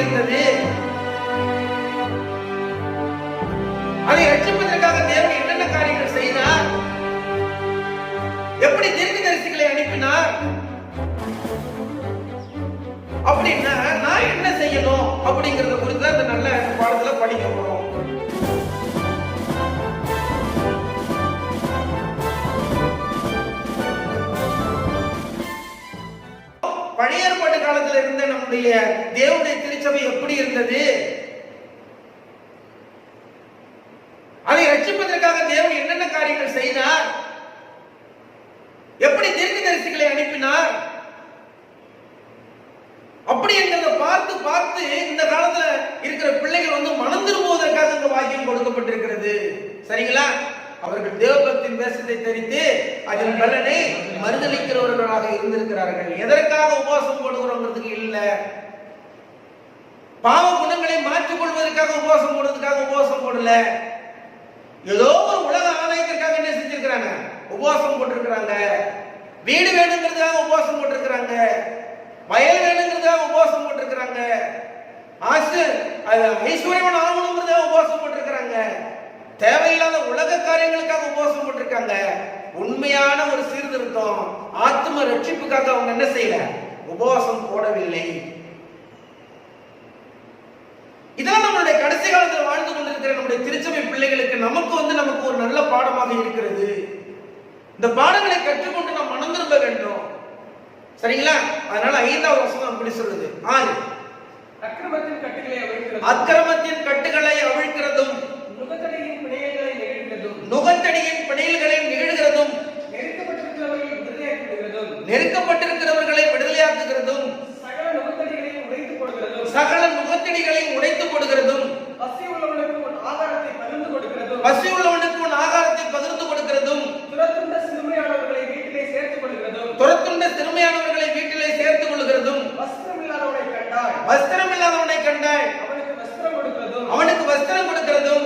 இருந்தது? அதை ரட்சிப்பதற்காக தேவன் என்னென்ன காரியங்கள் செய்தார்? எப்படி தீர்க்கதரிசிகளை அனுப்பினார்? அப்படின்னா நான் என்ன செய்யணும் அப்படிங்கறத குறித்து அந்த நல்ல பாடத்துல படிக்க போறோம். பழைய ஏற்பாட்டு காலத்துல இருந்த நம்முடைய தேவனுடைய திருச்சபை எப்படி இருந்தது? அதை ரட்சிப்பதற்காக தேவன் என்னென்ன காரியங்கள் செய்தார்? எப்படி தீர்க்கதரிசிகளை அனுப்பினார்? அப்படி என்கிறத பார்த்து பார்த்து இந்த காலத்துல இருக்கிற பிள்ளைகள் மனம் திரும்புவதற்காக இந்த வாக்கியம் கொடுக்கப்பட்டிருக்கிறது. சரிங்களா? அவர்கள் தேவபக்தியின் வேஷத்தை தரித்து அதன் பலனை மறுதளிக்கிறவர்களாக இருந்திருக்கிறார்கள். எதற்காக உபவாசம் போடுகிறோங்கிறதுக்கு இல்ல, பாவ குணங்களை மாற்றிக் கொள்வதற்காக உபவாசம் போடுறதுக்காக உபவாசம் போடல. ஏதோ ஒரு உலக ஆதாயத்திற்காக என்ன செஞ்சிருக்கிறாங்க? உபவாசம் போட்டிருக்கிறாங்க. வீடு வேணுங்கிறதுக்காக உபவாசம் போட்டிருக்கிறாங்க. வயல் வேணுங்கிறதுக்காக உபவாசம் போட்டிருக்கிறாங்க. ஐஸ்வர்யமான ஆகணுங்கிறதுக்காக உபவாசம் போட்டிருக்கிறாங்க. தேவையில்லாத உலக காரியங்களுக்காக உபவாசம் போட்டிருக்காங்க. உண்மையான ஒரு சீர்திருத்தம், ஆத்ம ரட்சிப்புக்காக அவங்க என்ன செய்யல? உபவாசம் போடவில்லை. இதெல்லாம் நம்மளுடைய கடைசி காலத்தில் வாழ்ந்து கொண்டிருக்கிற நம்முடைய திருச்சபை பிள்ளைகளுக்கு நமக்கு ஒரு நல்ல பாடமாக இருக்கிறது. இந்த பாடங்களை கற்றுக்கொண்டு நாம் மனம் திரும்ப வேண்டும். சரிங்களா? அதனால 5வது வசனம் அப்படி சொல்லுது. 6 அக்கிரமத்தின் கட்டுகளை அவிழ்க்கிறதும் நுகத்தடியின் பிணையல்களை நிகழ்கிறதும் நெருக்கப்பட்டிருக்கிறவர்களை விடுதலையாக்குகிறதும் சகல நுகத்தடிகளையும் உடைத்து போடுகிறதும் பசி உள்ளவனுக்கு உன் ஆகாரத்தை பகிர்ந்து கொடுக்கிறதும் துரத்துண்ட சிறுமையானவர்களை வீட்டிலே சேர்த்துக் கொள்கிறதும் வஸ்திரம் இல்லாதவனை கண்டாய் அவனுக்கு வஸ்திரம் கொடுக்கிறதும்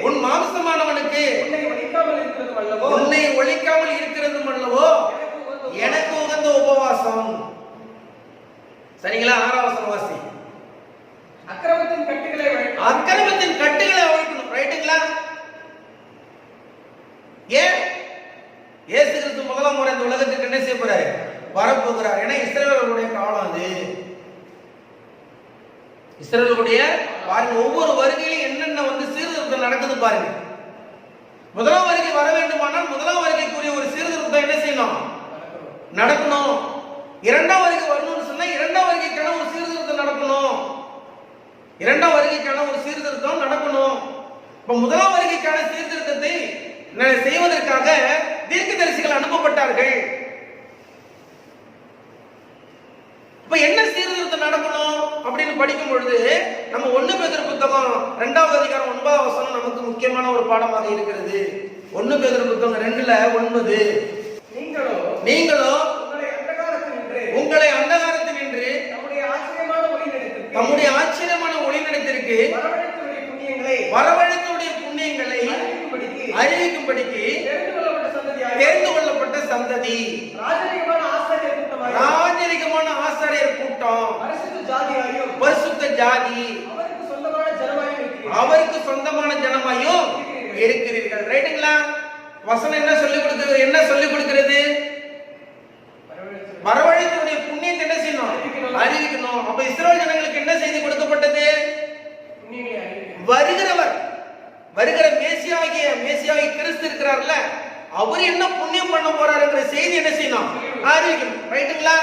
உன் மாம்சமானவனுக்கு உன்னை ஒழிக்காமல் இருக்கிறதும் அல்லவோ எனக்கு உகந்த உபவாசம். சரிங்களா? 6வது வசனம் வாசி. அக்கிரமத்தின் கட்டுகளை அவிழ்க்கணும். ரைட்டுங்களா? ஏன்? இயேசு கிறிஸ்து முதலாம் முறை இந்த உலகத்துக்கு என்ன செய்ய போறாரு? வரப்போகிறார். ஏன்னா இஸ்ரவேலருடைய காலம் அது. இஸ்ரவேலுடைய பாருங்க, ஒவ்வொரு வருகையிலும் என்னென்ன சீர்திருத்தம் நடக்குது பாருங்க. முதலாம் வருகை வர வேண்டுமானால் முதலாம் வருகைக்குரிய ஒரு சீர்திருத்தம் என்ன செய்யணும்? நடக்கணும். 2ஆம் வருகை வரணும்னு சொன்னா 2ஆம் வருகைக்கான ஒரு சீர்திருத்தம் நடக்கணும். 2ஆம் வருகைக்கான ஒரு சீர்திருத்தம் நடக்கணும். இப்ப முதலாம் வருகைக்கான சீர்திருத்தத்தை செய்வதற்காக தீர்க்கதரிசிகள் அனுப்பப்பட்டார்கள். இப்ப என்ன சீர்திருத்தம் நடக்கணும் அப்படின்னு படிக்கும் பொழுது நம்ம 1 பேதுரு புத்தகம் 2வது அதிகாரம் 9வது வசனம் நமக்கு முக்கியமான ஒரு பாடமாக இருக்கிறது. 1 பேதுரு புத்தகம் 2ல 9 நீங்களோ உங்களை அந்தகாரத்தினின்று நம்முடைய ஆச்சரியமான ஒளிநடத்திற்கு வரவழைத்துடைய புண்ணியங்களை அறிவிக்கும்படிக்கு தெரிந்து கொள்ளப்பட்ட சந்ததி, ராஜரிகமான ஆசாரியர் கூட்டம், பரிசுத்த ஜாதி, அவருக்கு சொந்தமான ஜனமாயும் இருக்கிறீர்கள். ரைட்டுங்களா? வசனம் என்ன சொல்லிக் கொடுக்கிறது? வரவழைத்துடைய புண்ணியத்தை என்ன செய்யணும்? அறிவிக்கணும். அப்ப இஸ்ரவேல் ஜனங்களுக்கு என்ன செய்தி கொடுக்கப்பட்டது? வருகிற மேசியாகிய கிறிஸ்து இருக்கிறார்ல, அவர் என்ன புண்ணியம் பண்ண போறாருங்கிற செய்தி என்ன செய்யணும்? அறிவிக்கணும். ரைட்டுங்களா?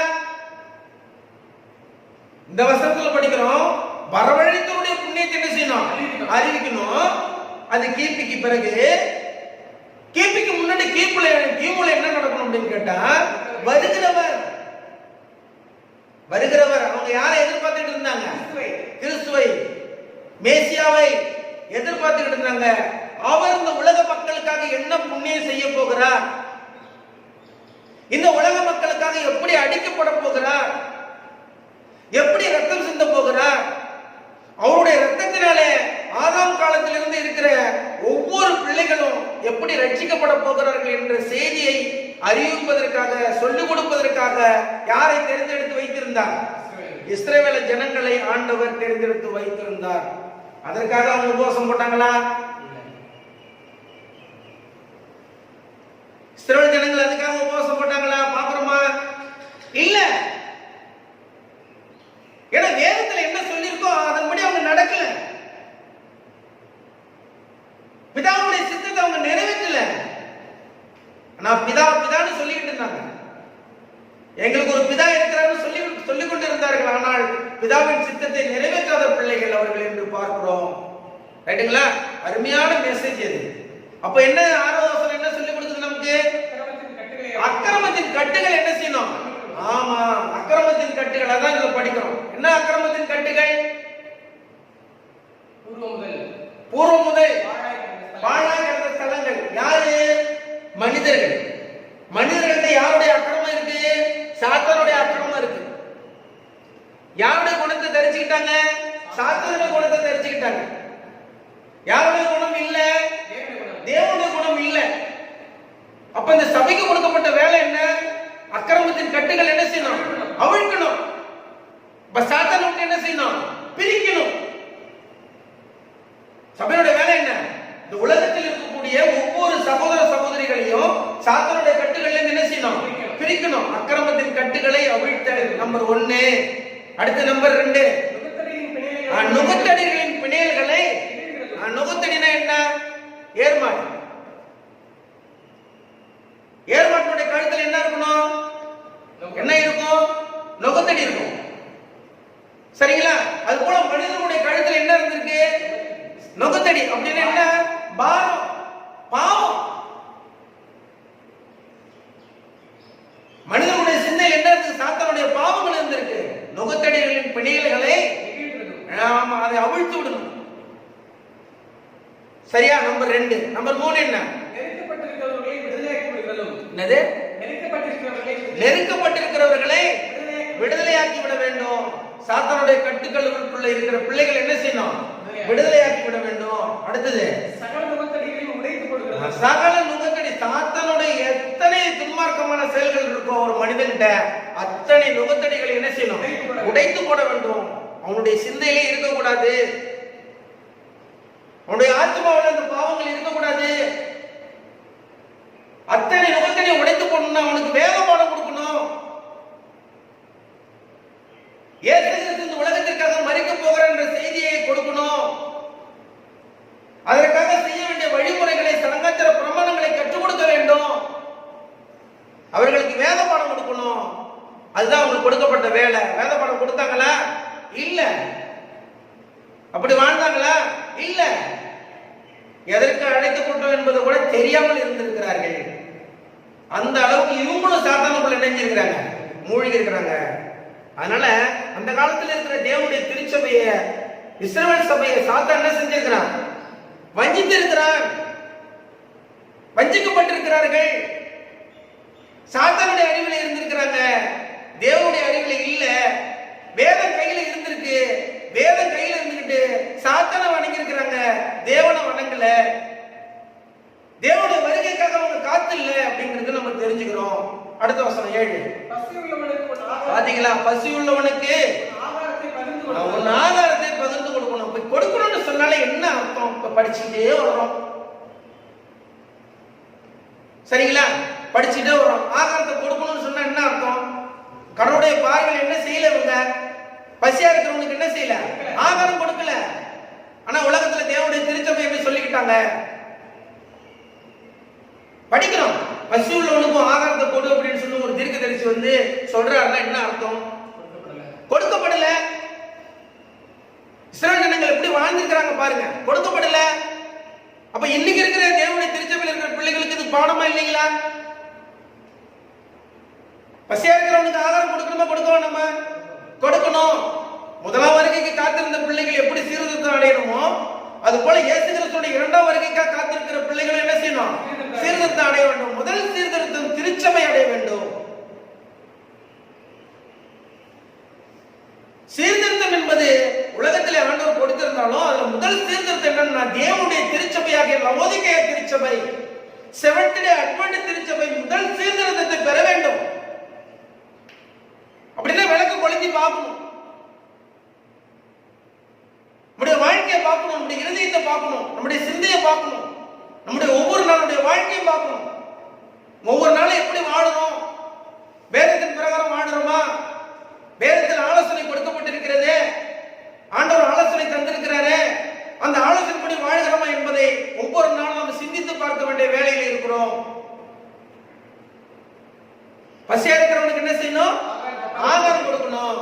இந்த வசனத்துல படிக்கிறோம், வரவழைத்தவருடைய புண்ணியத்தை என்ன செய்யணும்? அறிவிக்கணும். அது கிபிக்கு பிறகு, கிபிக்கு முன்னாடி கிமுல என்ன நடக்கணும் அப்படின்னு கேட்டா, வருகிறவர் அவங்க யாரை எதிர்பார்த்துட்டு இருந்தாங்க? கிறிஸ்துவை, மேசியாவை எதிர்பார்த்துட்டு இருந்தாங்க. அவர் இந்த உலக மக்களுக்காக என்ன புண்ணியம் செய்ய போகிறார்? இந்த உலக மக்களுக்காக எப்படி அடிக்கப்பட போகிறார்? எப்படி ரத்தம் சிந்த போகிறார்? அவருடைய ரத்தத்தினாலே ஆதாம் காலத்திலிருந்து இருக்கிற ஒவ்வொரு பிள்ளைகளும் எப்படி ரட்சிக்கப்பட போகிறார்கள் என்ற செய்தியை அறிவிப்பதற்காக, சொல்லிக் கொடுப்பதற்காக யாரை தேர்ந்தெடுத்து வைத்திருந்தார்? இஸ்ரவேல் ஜனங்களை ஆண்டவர் தேர்ந்தெடுத்து வைத்திருந்தார். அதற்காக அவங்க உபவாசம் போட்டாங்களா? இஸ்ரவேல் ஜனங்கள் அதுக்காக உபவாசம் போட்டாங்களா? பாக்குறோமா? இல்ல. ஏன்னா வேதத்துல என்ன சொல்லியிருக்கோ அதன்படி அவங்க நடக்கல. பிதாவுடைய சித்தத்தை அவங்க நிறைவேற்றல. நான் பிதா பிதான்னு சொல்லிக்கிட்டு இருந்தாங்க. எங்களுக்கு ஒரு பிதா இருக்கிறான்னு சொல்லிக் கொண்டு இருந்தார்கள். ஆனால் பிதாவின் சித்தத்தை நிறைவேற்றாத பிள்ளைகள் அவர்கள் என்று பார்க்கிறோம். ரைட்டுங்களா? அருமையான மெசேஜ் அது. அப்ப என்ன ஆறாவது வசனம் என்ன சொல்லி கொடுக்குது நமக்கு? அக்கிரமத்தின் கட்டுகள் என்ன செய்யணும்? ஆமா, அக்கிரமத்தின் கட்டுகள். அதான் இங்க படிக்கிறோம். என்ன அக்கிரமத்தின் கட்டுகள்? பூர்வ முதல் பாழாய் கிடந்த ஸ்தலங்கள். யாரு? மனிதர்கள். மனிதர்கள்ட்ட யாருடைய அக்கிரமம் இருக்கு? சாத்தானுடைய அக்கிரமம் இருக்கு. யாருடைய குணத்தை தரிச்சுக்கிட்டாங்க? சாத்தானுடைய குணத்தை தரிச்சுக்கிட்டாங்க. யாருடைய குணம் இல்ல? தேவனுடைய குணம் இல்ல. அப்ப இந்த சபைக்கு கொடுக்கப்பட்ட வேலை என்ன? அக்கிரமத்தின் கட்டுகள் என்ன செய்யணும்? அவிழ்க்கணும். இப்ப சாத்தானுக்கு என்ன செய்யணும்? பிரிக்கணும். சபையோட வேலை என்ன? இந்த உலகத்தில் இருக்கக்கூடிய ஒவ்வொரு சகோதர சகோதரிகளையும் சாத்தானுடைய கட்டுகள்ல என்ன செய்யணும்? பிரிக்கணும். அக்கிரமத்தின் கட்டுகளை அவிழ்த்தல் நம்பர் 1. அடுத்து நம்பர் 2, நுகத்தடிகளின் பிணையல்களை. நுகத்தடினா என்ன? ஏர்மாடு. ஏர்மாட்டினுடைய கழுத்துல என்ன இருக்கணும்? என்ன இருக்கும்? நுகத்தடி இருக்கும். சரிங்களா? அது போல மனிதனுடைய கழுத்துல என்ன இருந்திருக்கு? நுகத்தடி. அப்படின்னு என்ன? பாரம், பாவம். மனிதனுடைய சிந்தையில் என்ன இருக்கு? சாத்தானுடைய பாவங்கள் இருந்திருக்கு. நுகத்தடிகளின் பிணையல்களை அதை அவிழ்த்து விடணும். சரியா? நம்பர் 2. நம்பர் 3 என்ன? என்னது? நெருக்கப்பட்டிருக்கிறவர்களை விடுதலையாக்கி விட வேண்டும். சாத்தானுடைய கட்டுக்களுக்குள்ள இருக்கிற பிள்ளைகள் என்ன செய்யணும்? விடுதலையாக்கி விட வேண்டும். அடுத்தது சகல நுகத்தடி. சாத்தானுடைய எத்தனை துன்மார்க்கமான செயல்கள் இருக்கும் ஒரு மனிதன்கிட்ட, அத்தனை நுகத்தடிகளை என்ன செய்யணும்? உடைத்து போட வேண்டும். அவனுடைய சிந்தையிலே இருக்கக்கூடாது. அவனுடைய ஆத்மாவில் அந்த பாவங்கள் இருக்கக்கூடாது. அத்தனை நுகத்தடியை உடைத்து போடணும். அவனுக்கு வேத பாடம் கொடுக்கணும். இயேசு கிறிஸ்து இந்த உலகத்திற்காக மரிக்க போகிறார் என்ற செய்தியை கொடுக்கணும். அதற்காக செய்ய வேண்டிய வழிமுறைகளை, சடங்காச்சார பிரமாணங்களை கற்றுக் கொடுக்க வேண்டும். அவர்களுக்கு வேத பாடம் கொடுக்கணும். அதுதான் அவங்களுக்கு கொடுக்கப்பட்ட வேலை. வேத பாடம் கொடுத்தாங்களா? இல்ல. அப்படி வாழ்ந்தாங்களா? இல்ல. எதற்கு அழைக்கப்பட்டோம் என்பது கூட தெரியாமல் இருந்திருக்கிறார்கள். அந்த அளவுக்கு இவங்களும் சாத்தானுக்குள்ள இணைஞ்சிருக்கிறாங்க, மூழ்கி இருக்கிறாங்க. அதனால அந்த காலத்தில் இருக்கிற தேவனுடைய திருச்சபையை, இஸ்ரவேல் சபையை சாத்தான் என்ன செஞ்சிருக்கிறான்? வஞ்சித்து இருக்கிறான். வஞ்சிக்கப்பட்டிருக்கிறார்கள். சாத்தானுடைய அறிவில் இருந்திருக்கிறாங்க, தேவனுடைய அறிவில் இல்ல. வேதம் கையில இருந்திருக்கு. வேதம் கையில இருந்துகிட்டு சாத்தானை வணங்கி இருக்கிறாங்க, தேவனை வணங்கல. தேவனுடைய வருகைக்காக அவங்க காத்து இல்ல அப்படிங்கிறது நம்ம தெரிஞ்சுக்கிறோம். அடுத்த வசனம் 7. பாத்தீங்களா? பசி உள்ளவனுக்கு ஆகாரத்தை பகிர்ந்து கொடுக்கணும். கொடுக்கணும்னு சொன்னாலே என்ன அர்த்தம்? இப்ப படிச்சுக்கிட்டே வர்றோம். சரிங்களா? படிச்சுட்டே வர்றோம். ஆகாரத்தை கொடுக்கணும்னு சொன்னா என்ன அர்த்தம்? கடவுளுடைய பார்வையில் என்ன செய்யல? இவங்க பசியா இருக்கிறவனுக்கு என்ன செய்யல? ஆகாரம் கொடுக்கல. ஆனா உலகத்துல தேவனுடைய திருச்சபை எப்படி சொல்லிக்கிட்டாங்க? படிக்கிறோம். பசி உள்ளவனுக்கும் ஆகாரத்தை கொடு அப்படின்னு சொல்லி ஒரு தீர்க்கதரிசி வந்து சொல்றாருன்னா என்ன அர்த்தம்? கொடுக்கப்படல. இஸ்ரவேல் ஜனங்கள் எப்படி வாழ்ந்திருக்கிறாங்க பாருங்க. கொடுக்கப்படல. அப்ப இன்னைக்கு இருக்கிற தேவனுடைய திருச்சபையில் இருக்கிற பிள்ளைகளுக்கு இது பாடமா இல்லைங்களா? பசியா இருக்கிறவனுக்கு ஆகாரம் கொடுக்கணுமா? கொடுக்க வேண்டாமா? கொடுக்கணும். முதலாம் வருகைக்கு காத்திருந்த பிள்ளைகள் எப்படி சீர்திருத்தம் அடையணுமோ, அது போல இயேசு கிறிஸ்துவின் 2ஆம் வருகைக்காக காத்திருக்கிற பிள்ளைகள் என்ன செய்யணும்? சீர்திருத்தம் அடைய வேண்டும். முதல் சீர்திருத்தம் திருச்சபை அடைய வேண்டும். சீர்திருத்தம் என்பது உலகத்திலே ஆண்டவர் கொடுத்திருந்தாலும் அதுல முதல் சீர்திருத்தம் என்னன்னா தேவனுடைய திருச்சபையாகிய லவோதிக்கேயா திருச்சபை, செவன்த் டே அட்வென்ட் திருச்சபை முதல் சீர்திருத்தத்தை பெற வேண்டும். அப்படின்னா விளக்கு கொளுத்தி பார்க்கணும். பார்க்கணும், நம்முடைய இருதயத்தை பார்க்கணும், நம்முடைய சிந்தையை பார்க்கணும், நம்முடைய ஒவ்வொரு நாளுடைய வாழ்க்கையை பார்க்கணும். ஒவ்வொரு நாளும் எப்படி வாழணும், வேதத்தின் பிரகாரம் வாழணுமா, வேதத்தில் ஆலோசனை கொடுக்கப்பட்டிருக்கிறது, ஆண்டவர் ஆலோசனை தந்திருக்கிறாரு, அந்த ஆலோசனைப்படி வாழ்கிறோமா என்பதை ஒவ்வொரு நாளும் நம்ம சிந்தித்து பார்க்க வேண்டிய வேலையில் இருக்கிறோம். பசியா இருக்கிறவனுக்கு என்ன செய்யணும்? ஆகாரம் கொடுக்கணும்.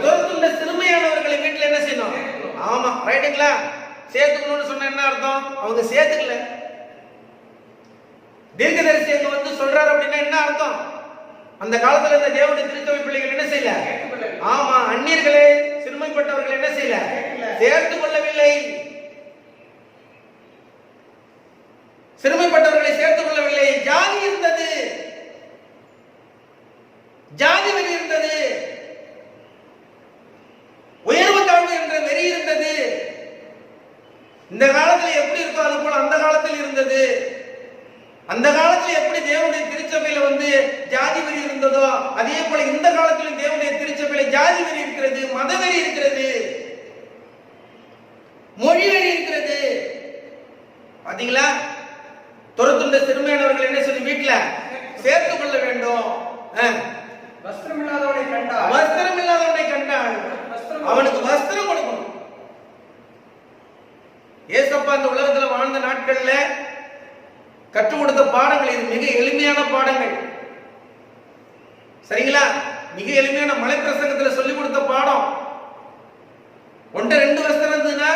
துரத்துள்ள சிறுமையானவர்களை வீட்டில் என்ன செய்யணும்? ஆமா, ரைட்டுங்களா? சேர்த்துக்கணும்னு சொன்ன என்ன அர்த்தம்? அவங்க சேர்த்துக்கல. தீர்க்கதரிசி அங்க வந்து சொல்றாரு அப்படின்னா என்ன அர்த்தம்? அந்த காலத்துல இந்த தேவனுடைய திருச்சபை பிள்ளைகள் என்ன செய்யல? ஆமா, அந்நியர்களே சிறுமைப்பட்டவர்கள் என்ன செய்யல? சேர்த்துக் கொள்ளவில்லை. சிறுமைப்பட்டவர்களை சேர்த்துக் கொள்ளவில்லை. ஜாதி இருந்தது, ஜாதி வெறி இருந்தது, உயர்வு தாழ்வு என்ற வெறி இருந்தது. இந்த காலத்தில் எப்படி இருக்கோ அது போல அந்த காலத்தில் இருந்தது. அந்த காலத்தில் எப்படி தேவனுடைய திருச்சபையில வந்து ஜாதி வெறி இருந்ததோ அதே போல இந்த காலத்திலும் தேவனுடைய திருச்சபையில ஜாதி வெறி இருக்கிறது, மத வெறி இருக்கிறது, மொழி வெறி இருக்கிறது. பாத்தீங்களா? துரத்துண்ட சிறுமையானவர்கள் என்ன சொல்லி வீட்டுல சேர்த்துக் கொள்ள வேண்டும். வஸ்திரம் இல்லாதவனை கண்டால், வஸ்திரம் இல்லாதவனை கண்டால் அவனுக்கு வஸ்திரம் கொடுக்கணும். ஏசப்பா இந்த உலகத்துல வாழ்ந்த நாட்கள்ல கற்றுக் கொடுத்த பாடங்கள் இது மிக எளிமையான பாடங்கள். சரிங்களா? மிக எளிமையான மலை பிரசங்கத்துல சொல்லிக் கொடுத்த பாடம். ஒன்றை ரெண்டு வஸ்திரம் இருந்ததுன்னா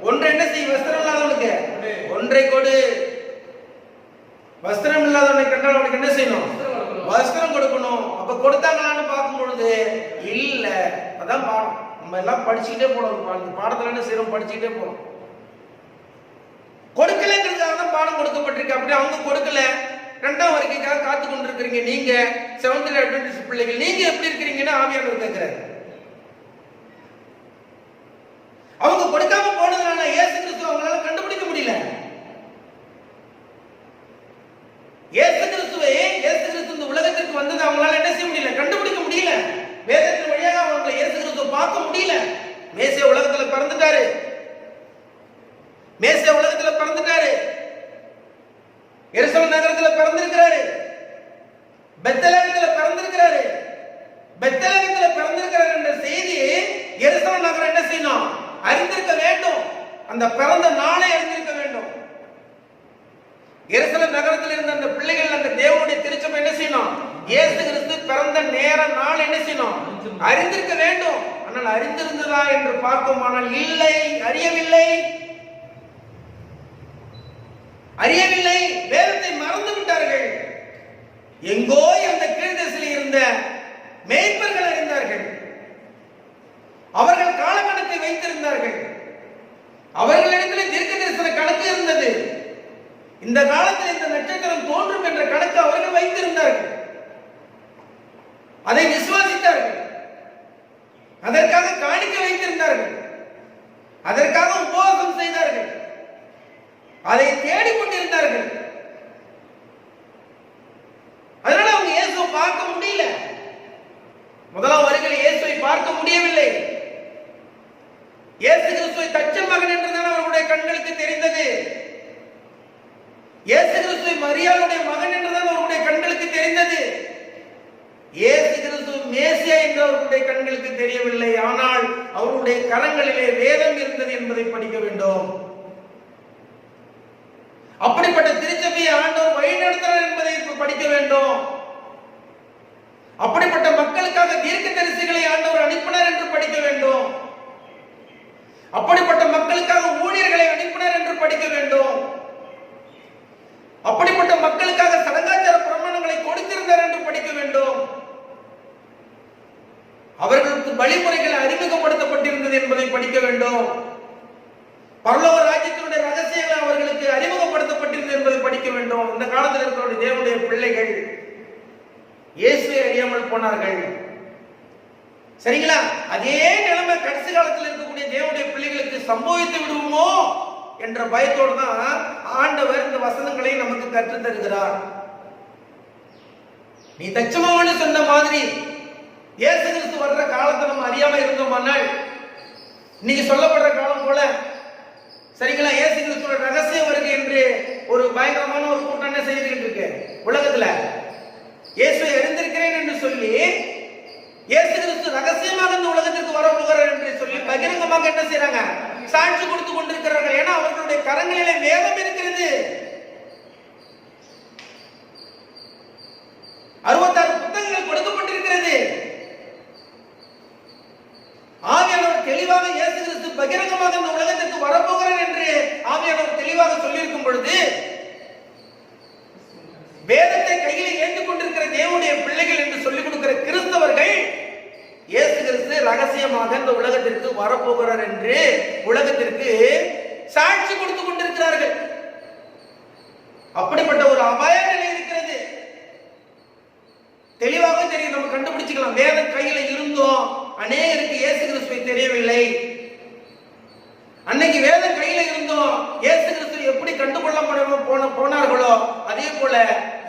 ஒன்றை என்ன செய்ய? வஸ்திரம் இல்லாதவனுக்கு ஒன்றை கொடு. வஸ்திரம் இல்லாதவனை கண்டால் அவனுக்கு என்ன செய்யணும்? வஸ்திரம் கொடுக்கணும். அப்ப கொடுத்தாங்களான்னு பார்க்கும் பொழுது இல்ல. அதான் பாடம். நம்ம எல்லாம் படிச்சுக்கிட்டே போனோம். பாடத்துல என்ன செய்யறோம்? படிச்சுக்கிட்டே போறோம். கொடுக்கலங்கிறதுக்காக தான் பாடம் கொடுக்கப்பட்டிருக்கு. அப்படி அவங்க கொடுக்கல, ரெண்டாம் வரைக்காக காத்து கொண்டிருக்கிறீங்க. நீங்க செவன்த் அட்வென்டிஸ்ட் பிள்ளைகள் நீங்க எப்படி இருக்கிறீங்கன்னு ஆவியானவர் கேட்கிறாரு. அவங்க கொடுக்காம போனதுனால இயேசு கிறிஸ்து அவங்களால கண்டுபிடிக்க முடியல. இயேசு கிறிஸ்து இந்த உலகத்திற்கு வந்தது அவங்களால என்ன செய்ய முடியல? கண்டுபிடிக்க முடியல. வேதத்தின் வழியாக அவங்களை இயேசு கிறிஸ்துவை பார்க்க முடியல. மேசியா உலகத்துல பிறந்துட்டாரு, மேசியா உலகத்துல பிறந்துட்டாரு, எருசலேம் நகரத்துல பிறந்திருக்கிறாரு, பெத்லகேமில பிறந்திருக்கிறாரு. பெத்லகேமில பிறந்திருக்கிறார் என்ற செய்தி எருசலேம் நகரம் என்ன செய்யணும்? அறிந்திருக்க வேண்டும். அந்த பிறந்த நாளை அறிந்திருக்க வேண்டும். எருசலேம் நகரத்தில் இருந்த அந்த பிள்ளைகள் அந்த தேவனுடைய திருச்சபை என்ன செய்யணும்? இயேசு கிறிஸ்து பிறந்த நேர நாள் என்ன செய்யணும்? அறிந்திருக்க வேண்டும். ஆனால் அறிந்திருந்ததா என்று பார்ப்போமானால் இல்லை, அறியவில்லை. அறியவில்லை. வேதத்தை மறந்து விட்டார்கள். எங்கோ அந்த கீழ்தேசத்தில் இருந்த மேய்ப்பர்கள் அறிந்தார்கள். அவர்கள் காலக்கணக்கை வைத்திருந்தார்கள். அவர்களிடத்தில் தீர்க்க தரிசன கணக்கு இருந்தது. இந்த காலத்தில் இந்த நட்சத்திரம் தோன்றும் என்ற கணக்கு அவர்கள் வைத்திருந்தார்கள். அதை விசுவாசித்தார்கள். அதற்காக காணிக்கை வைத்திருந்தார்கள். அதற்காக உபவாசம் செய்தார்கள். அதை தேடிக்கொண்டிருந்தார்கள். அதனால அவங்க இயேசுவை பார்க்க முடியல. முதலாம் வருகையில் இயேசுவை பார்க்க முடியவில்லை. இயேசு கிறிஸ்துவை தச்ச மகன் என்றுதான் அவர்களுடைய கண்களுக்கு தெரிந்தது. இயேசு கிறிஸ்துவை மரியாளுடைய மகன் என்றுதான் அவர்களுடைய கண்களுக்கு தெரிந்தது. இயேசு கிறிஸ்து மேசியா என்று அவர்களுடைய கண்களுக்கு தெரியவில்லை. ஆனால் அவருடைய கரங்களிலே வேதம் இருந்தது என்பதை படிக்க வேண்டும். அப்படிப்பட்ட திருச்சபையை ஆண்டவர் வழிநடத்துகிறார் என்பதை படிக்க வேண்டும். அப்படிப்பட்ட மக்களுக்காக தீர்க்கதரிசிகளை ஆண்டவர் அனுப்பினார் என்று படிக்க வேண்டும். அப்படிப்பட்ட மக்களுக்காக ஊழியர்களை அனுப்பினார் என்று படிக்க வேண்டும். அப்படிப்பட்ட மக்களுக்காக சடங்காச்சார பிரமாணங்களை கொடுத்திருந்தார் என்று படிக்க வேண்டும். அவர்களுக்கு வழிமுறைகள் அறிமுகப்படுத்தப்பட்டிருந்தது என்பதை படிக்க வேண்டும். பரலோக ராஜ்யத்தினுடைய ரகசியங்கள் அவர்களுக்கு அறிமுகப்படுத்தப்பட்டிருந்தது என்பதை படிக்க வேண்டும். இந்த காலத்தில் இருக்கிற தேவனுடைய பிள்ளைகள் இயேசுவை அறியாமல் போனார்கள். சரிங்களா? அதே நிலைமை கடைசி காலத்தில் இருக்கக்கூடிய தேவனுடைய பிள்ளைகளுக்கு சம்பவித்து விடுவோமோ என்ற பயத்தோடு தான் ஆண்டவர் இந்த வசனங்களை நமக்கு கற்றுத் தருகிறார். நீ தச்சமாவன்னு சொன்ன மாதிரி இயேசு கிறிஸ்து வர்ற காலத்தை நம்ம அறியாம இருந்தோமானால் இன்னைக்கு சொல்லப்படுற காலம் போல, சரிங்களா, இயேசு கிறிஸ்துவோட ரகசிய வருகை என்று ஒரு பயங்கரமான ஒரு கூட்டம் என்ன செய்துகிட்டு இருக்கு உலகத்துல. இயேசுவை அறிந்திருக்கிறேன் என்று சொல்லி, இயேசு கிறிஸ்து ரகசியமாக இந்த உலகத்திற்கு வரப்போகிறார் என்று சொல்லி பகிரங்கமாக என்ன செய்யறாங்க, சாட்சி கொடுத்து கொண்டிருக்கிறார்கள். ஏன்னா அவர்களுடைய கரங்களிலே வேதம் இருக்கிறது. 66 புத்தகங்கள் கொடுக்கப்பட்டிருக்கிறது. ஆவியானவர் தெளிவாக இயேசு கிறிஸ்து பகிரங்கமாக இந்த உலகத்திற்கு வரப்போகிறார் என்று ஆவியானவர் தெளிவாக சொல்லியிருக்கும் பொழுது, வேதத்தை கையில் ஏந்திக் கொண்டிருக்கிற தேவனுடைய பிள்ளைகள் என்று சொல்லிக் கொடுக்கிற கிறிஸ்தவர்கள் இயேசு கிறிஸ்து ரகசியமாக இந்த உலகத்திற்கு வரப்போகிறார் என்று உலகத்திற்கு சாட்சி கொடுத்து கொண்டிருக்கிறார்கள். அப்படிப்பட்ட ஒரு அபாய நிலை இருக்கிறது. தெளிவாக தெரியும், நம்ம கண்டுபிடிச்சுக்கலாம். வேதம் கையில இருந்தோம், அநேகருக்கு இயேசு கிறிஸ்துவை தெரியவில்லை. அன்னைக்கு வேதம் கையில இருந்தோம், இயேசு கிறிஸ்து எப்படி கண்டுகொள்ள போனார்களோ அதே போல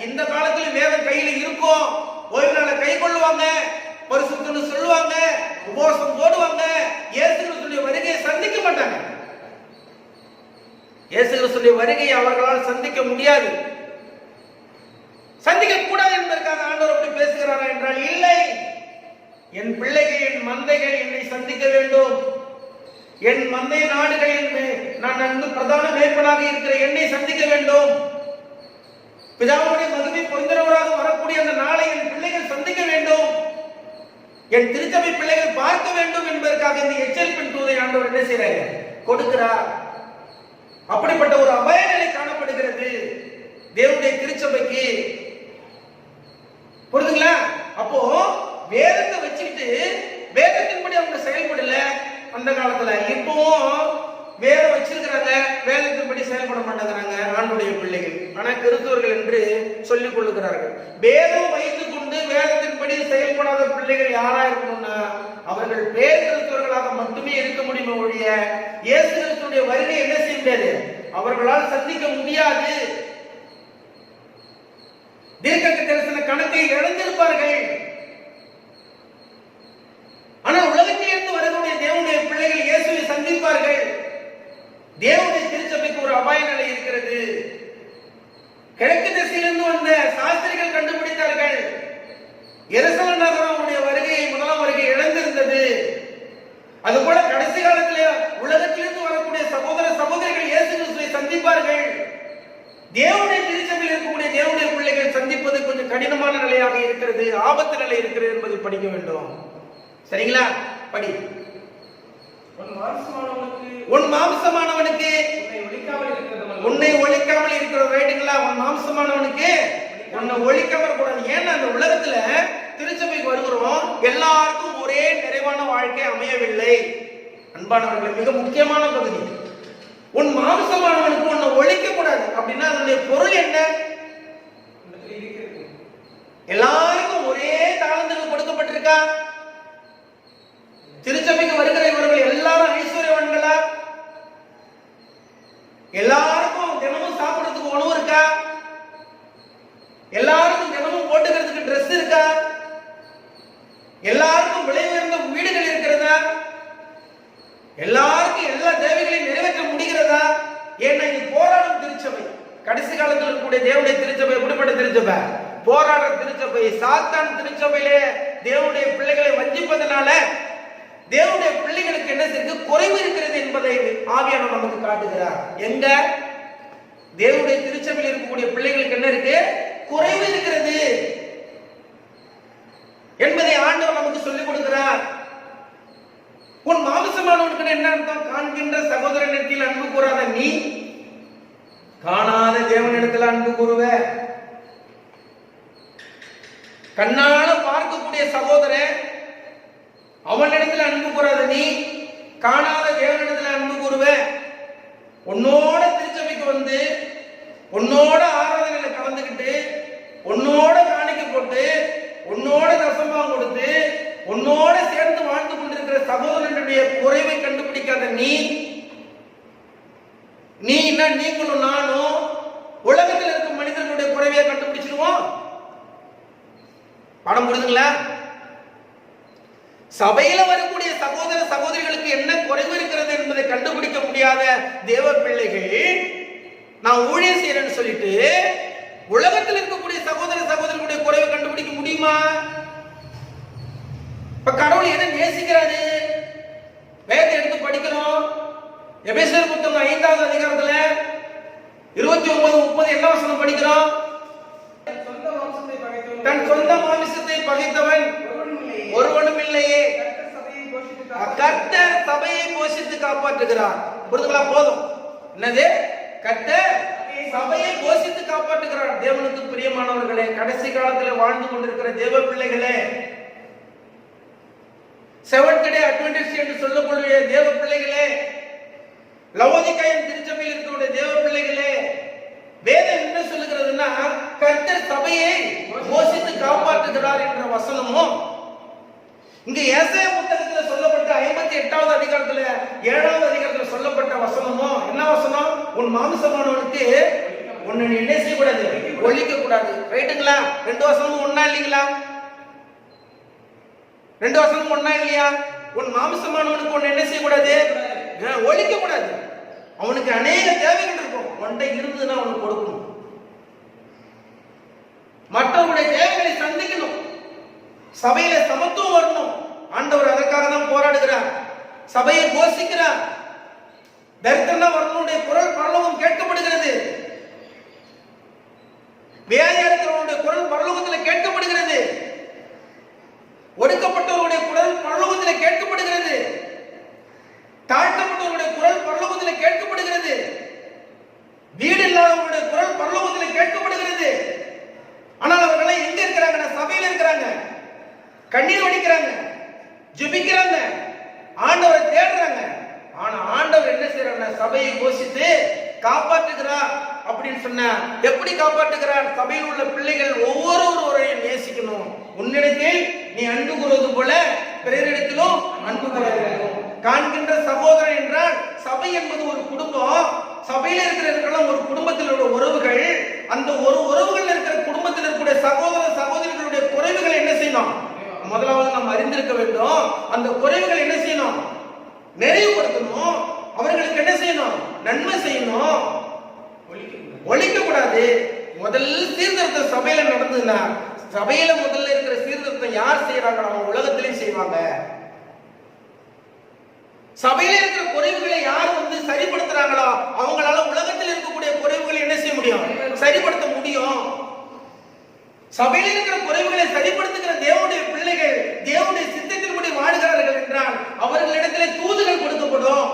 இந்த காலத்தில் வேதம் கையில இருக்கும். ஓய்வு நாளை கை கொள்ளுவாங்க, பரிசுத்தம்னு சொல்லுவாங்க, உபவாசம் போடுவாங்க, இயேசு கிறிஸ்துடைய வருகையை சந்திக்க மாட்டாங்க. இயேசு கிறிஸ்துடைய வருகையை அவர்களால் சந்திக்க முடியாது, சந்திக்க கூடாது என்பதற்காக ஆண்டவர் அப்படி பேசுகிறாரா என்றால் இல்லை. என் பிள்ளைகள், என் மந்தைகள் என்னை சந்திக்க வேண்டும். என் மந்தை நாடுகள், நான் நன்கு பிரதான மேய்ப்பனாக இருக்கிற என்னை சந்திக்க வேண்டும். பிதாவுடைய மகிமை பொருந்தினவராக வரக்கூடிய அந்த நாளை என் பிள்ளைகள் சந்திக்க வேண்டும். என் திருச்சபை பிள்ளைகள் பார்க்க வேண்டும் என்பதற்காக இந்த எச்சரிப்பின் தூதை ஆண்டவர் என்ன செய்றாரு, கொடுக்கிறார். அப்படிப்பட்ட ஒரு அபாய நிலை காணப்படுகிறது தேவனுடைய திருச்சபைக்கு. புரியுதுங்களா? அப்போ வேதத்தை வச்சுக்கிட்டு வேதத்தின்படி அவங்க செயல்படல அந்த காலத்துல. இப்பவும் வேதம் வச்சிருக்கிறாங்க, வேதத்தின்படி செயல்பட மாட்டேங்கிறாங்க ஆண்டுடைய பிள்ளைகள். ஆனா கிறிஸ்தவர்கள் என்று சொல்லிக் கொள்ளுகிறார்கள். வேதம் வைத்துக் கொண்டு வேதத்தின்படி செயல்படாத பிள்ளைகள் யாரா இருக்கணும்னா அவர்கள் பேர் கிறிஸ்தவர்களாக மட்டுமே இருக்க முடியுமே ஒழிய இயேசு கிறிஸ்துடைய வருகை என்ன செய்ய முடியாது, அவர்களால் சந்திக்க முடியாது. தீர்க்க தரிசன கணக்கை இழந்திருப்பார்கள். ஆனால் உலகத்திலிருந்து வரக்கூடிய தேவனுடைய பிள்ளைகள் இயேசுவை சந்திப்பார்கள். தேவனுடைய திருச்சபைக்கு ஒரு அபாய நிலை இருக்கிறது. கிழக்கு திசையிலிருந்து வந்த சாஸ்திரிகள் கண்டுபிடித்தார்கள், எருசலேம் நகரமுடைய வருகையை, முதலாம் வருகை இழந்திருந்தது. அதுபோல கடைசி காலத்திலே உலகத்திலிருந்து வரக்கூடிய சகோதர சகோதரிகள் இயேசு கிறிஸ்துவை சந்திப்பார்கள். தேவனுடைய திருச்சபையில் இருக்கக்கூடிய தேவனுடைய பிள்ளைகள் சந்திப்பது கொஞ்சம் கடினமான நிலையாக இருக்கிறது, ஆபத்து நிலை இருக்கிறது என்பதை படிக்க வேண்டும். சரிங்களா? படி. உன் மாம்சமானவனுக்கு உன்னை ஒழிக்காமல் இருக்கிறது. ரைட்டுங்களா? உன் மாம்சமானவனுக்கு உன்னை ஒழிக்காமல் கூடாது. ஏன்னா அந்த உலகத்துல திருச்சபைக்கு வருகிறோம், எல்லாருக்கும் ஒரே நிறைவான வாழ்க்கை அமையவில்லை. அன்பானவர்கள், மிக முக்கியமான பகுதி. உன் மாம்சமானவனுக்கு உன்னை ஒழிக்க கூடாது அப்படின்னா அதனுடைய பொருள் என்ன? எல்லாருக்கும் ஒரே தாளந்துக்கு கொடுக்கப்பட்டிருக்கா? திருச்சபைக்கு வருகிற இவர்கள் எல்லாரும் ஐஸ்வர்யவான்களா? எல்லாருக்கும் தினமும் சாப்பிடுறதுக்கு உணவு இருக்கா? எல்லாருக்கும் தினமும் போட்டுக்கிறதுக்கு ட்ரெஸ் இருக்கா? எல்லாருக்கும் விலை உயர்ந்த வீடுகள் இருக்கிறதா? எல்லாருக்கும் எல்லா தேவைகளையும் நிறைவேற்ற முடிகிறதா? ஏன்னா இது போராடும் திருச்சபை. கடைசி காலத்தில் இருக்கக்கூடிய தேவனுடைய திருச்சபை எப்படிப்பட்ட திருச்சபை? போராடுற திருச்சபை. சாத்தான் திருச்சபையிலே தேவனுடைய பிள்ளைகளை வஞ்சிப்பதனால தேவனுடைய பிள்ளைகளுக்கு என்ன செய்து குறைவு இருக்கிறது என்பதை ஆவியானவர் நமக்கு காட்டுகிறார். எங்க? தேவனுடைய திருச்சபையில் இருக்கக்கூடிய பிள்ளைகளுக்கு என்ன இருக்கு? குறைவு இருக்கிறது என்பதை ஆண்டவர் நமக்கு சொல்லிக் கொடுக்கிறார். உன் மாம்சமானவனுக்கு என்ன அர்த்தம்? காண்கின்ற சகோதரனிடத்தில் அன்பு கூறாத நீ காணாத தேவனிடத்தில் அன்பு கூறுவ. கண்ணால பார்க்கக்கூடிய சகோதரன் அவனிடத்தில் அன்பு கூறாத நீ காணாத தேவனிடத்தில் அன்பு கூறுவ. உன்னோட திருச்சபைக்கு வந்து உன்னோட ஆராதனையில கலந்துக்கிட்டு உன்னோட காணிக்கை போட்டு உன்னோட தசமாம் கொடுத்து உன்னோட சேர்ந்து வாழ்ந்து கொண்டிருக்கிற சகோதரனுடைய குறைவை கண்டுபிடிக்காத நீ நீங்களும் நானும் உலகத்தில் இருக்கும் மனிதர்களுடைய குறைவையை கண்டுபிடிச்சிருவோம். படம் புரியுதுங்களா? சபையில வரக்கூடிய சகோதர சகோதரிகளுக்கு என்ன குறைவு இருக்கிறது என்பதை கண்டுபிடிக்க முடியாத தேவ பிள்ளைகள் நான் ஊழியம் செய்யறேன்னு சொல்லிட்டு உலகத்தில் இருக்கக்கூடிய சகோதர சகோதரிகளுடைய குறைவை கண்டுபிடிக்க முடியுமா? இப்ப கடவுள் என்ன நேசிக்கிறாரு? வேதத்தை எடுத்து படிக்கிறோம். எபேசியர் புத்தகம் 5வது அதிகாரத்துல 29-30 என்ன வசனம் படிக்கிறோம்? தன் சொந்த மாமிசத்தை பகைத்தவன் ஒருவனும் இல்லையே, கர்த்தர் சபையை போஷித்து காப்பாற்றுகிறார். புரிதுங்களா? போதும். என்னது? கர்த்தர் சபையை போஷித்து காப்பாற்றுகிறார். தேவனுக்கு பிரியமானவர்களே, கடைசி காலத்தில் வாழ்ந்து கொண்டிருக்கிற தேவ பிள்ளைகளே, செவன்த் டே அட்வென்டிஸ்ட் என்று சொல்லக்கூடிய தேவ பிள்ளைகளே, லவோதிகாயம் திருச்சபையில் இருக்கக்கூடிய தேவ பிள்ளைகளே, வேதம் என்ன சொல்லுகிறதுன்னா கர்த்தர் சபையை போஷித்து காப்பாற்றுகிறார் என்ற வசனமும் இங்க ஏசாயா புத்தகத்துல சொல்லப்பட்ட 58வது அதிகாரத்துல 7வது அதிகாரத்துல சொல்லப்பட்ட வசனமும் என்ன வசனம்? உன் மாம்சமானவனுக்கு உன்னை நீ என்ன செய்யக்கூடாது? ஒழிக்க கூடாது. ரைட்டுங்களா? ரெண்டு வசனமும் ஒண்ணா இல்லைங்களா? ரெண்டு வசனமும் ஒண்ணா இல்லையா? உன் மாம்சமானவனுக்கு உன்னை என்ன செய்யக்கூடாது? ஒழிக்க கூடாது. அவனுக்கு அநேக தேவைகள் இருக்கும். ஒன்றை இருந்ததுன்னா அவனுக்கு கொடுக்கணும். மற்றவருடைய தேவைகளை சந்திக்கணும். சபையில சமத்துவம் வரணும். ஆண்டவர் அதற்காக தான் போராடுகிறார். சபையை போஷிக்கிறார். தரித்திரனா வரணுடைய குரல் பரலோகம் கேட்கப்படுகிறது. வியாதியா இருக்கிறவனுடைய குரல் பரலோகத்தில் கேட்கப்படுகிறது. ஒடுக்கப்பட்டவருடைய குரல் பரலோகத்தில் கேட்கப்படுகிறது. தாழ்த்தப்பட்டவருடைய குரல் பரலோகத்தில் கேட்கப்படுகிறது. வீடு இல்லாதவருடைய குரல் பரலோகத்தில் கேட்கப்படுகிறது. ஆனால் அவர்கள் எங்க இருக்கிறாங்க? சபையில இருக்கிறாங்க. கண்ணீர் வடிக்கிறாங்க, ஜெபிக்கிறாங்க, ஆண்டவரை தேடுறாங்க. ஆனா ஆண்டவர் என்ன செய்யறாங்க? சபையை போஷித்து காப்பாற்றுகிறார். அப்படின்னு சொன்ன எப்படி காப்பாற்றுகிறார்? சபையில் உள்ள பிள்ளைகள் ஒவ்வொருவரையும் நேசிக்கணும். உன்னிடத்தில் நீ அன்பு கூறுவது போல பிறரிடத்திலும் அன்பு கூற வேண்டும். காண்கின்ற சகோதரன் என்றால் சபை என்பது ஒரு குடும்பம். சபையில இருக்கிறவர்கள் ஒரு குடும்பத்தில் உள்ள உறவுகள். அந்த ஒரு உறவுகள் இருக்கிற குடும்பத்தில் இருக்கக்கூடிய சகோதர சகோதரிகளுடைய குறைவுகளை என்ன செய்யணும்? முதலாவது நாம் அறிந்திருக்க வேண்டும். அந்த குறைவுகள் என்ன செய்யணும்? நிறைவுபடுத்தணும். அவர்களுக்கு என்ன செய்யணும்? நன்மை செய்யணும். ஒழிக்க கூடாது. முதல் சீர்திருத்தம் சபையில நடந்ததுன்னா, சபையில முதல்ல இருக்கிற சீர்திருத்தம் யார் செய்யறாங்க? அவங்க உலகத்திலையும் செய்வாங்க. சபையில இருக்கிற குறைவுகளை யார் சரிப்படுத்துறாங்களோ அவங்களால உலகத்தில் இருக்கக்கூடிய குறைவுகளை என்ன செய்ய முடியும்? சரிப்படுத்த முடியும். சபையில் இருக்கிற குறைவுகளை சரிப்படுத்துகிற தேவனுடைய பிள்ளைகள் தேவனுடைய சித்தத்தின்படி வாழுகிறார்கள் என்றால் அவர்களிடத்தில் தூதுகள் கொடுக்கப்படும்.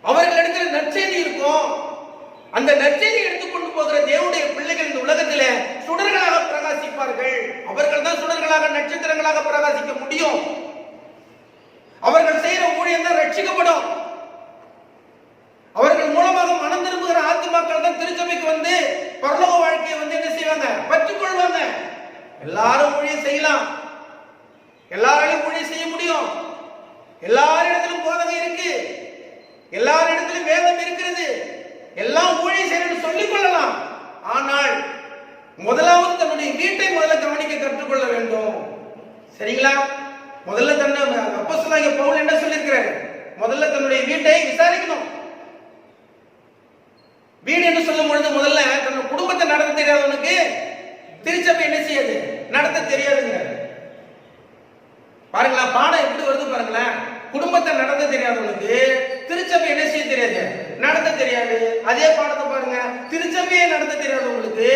அவர்களிடத்தில் நற்செய்தி இருக்கும். அந்த நற்செய்தி எடுத்துக்கொண்டு போகிற தேவனுடைய பிள்ளைகள் இந்த உலகத்தில் சுடர்களாக பிரகாசிப்பார்கள். அவர்கள் தான் சுடர்களாக நட்சத்திரங்களாக பிரகாசிக்க முடியும். அவர்கள் செய்கிற ஊழியம் தான் ரட்சிக்கப்படும். அவர்கள் மூலமாக மனம் திரும்புகிற ஆத்துமாக்கள் தான் திருச்சபைக்கு வந்து பரலோக வாழ்க்கையை என்ன செய்வாங்க? பற்றிக்கொள்வாங்க. எல்லாரும் ஊழியம் செய்யலாம். எல்லாராலையும் ஊழியம் செய்ய முடியும். எல்லாரிடத்திலும் போதனை இருக்கு. எல்லாரிடத்திலும் வேதம் இருக்கிறது. எல்லாம் ஊழியம் செய்யணும்னு சொல்லிக் கொள்ளலாம். ஆனால் முதலாவது தன்னுடைய வீட்டை முதல்ல கவனிக்க கற்றுக்கொள்ள வேண்டும். சரிங்களா? முதல்ல தன்னை அப்போஸ்தலனாகிய பவுல் என்ன சொல்லியிருக்கிறார்? முதல்ல தன்னுடைய வீட்டை விசாரிக்கணும். வீடு என்று சொல்லும் பொழுது முதல்ல தன்னுடைய குடும்பத்தை நடத்த தெரியாதவனுக்கு திருச்சபை என்ன செய்யாது? நடத்த தெரியாதுங்க. பாருங்களா, பாடம் எப்படி வருது பாருங்களேன். குடும்பத்தை நடத்த தெரியாதவனுக்கு திருச்சபை என்ன செய்ய தெரியாது? நடத்த தெரியாது. அதே பாடத்தை பாருங்க, திருச்சபையை நடத்த தெரியாதவங்களுக்கு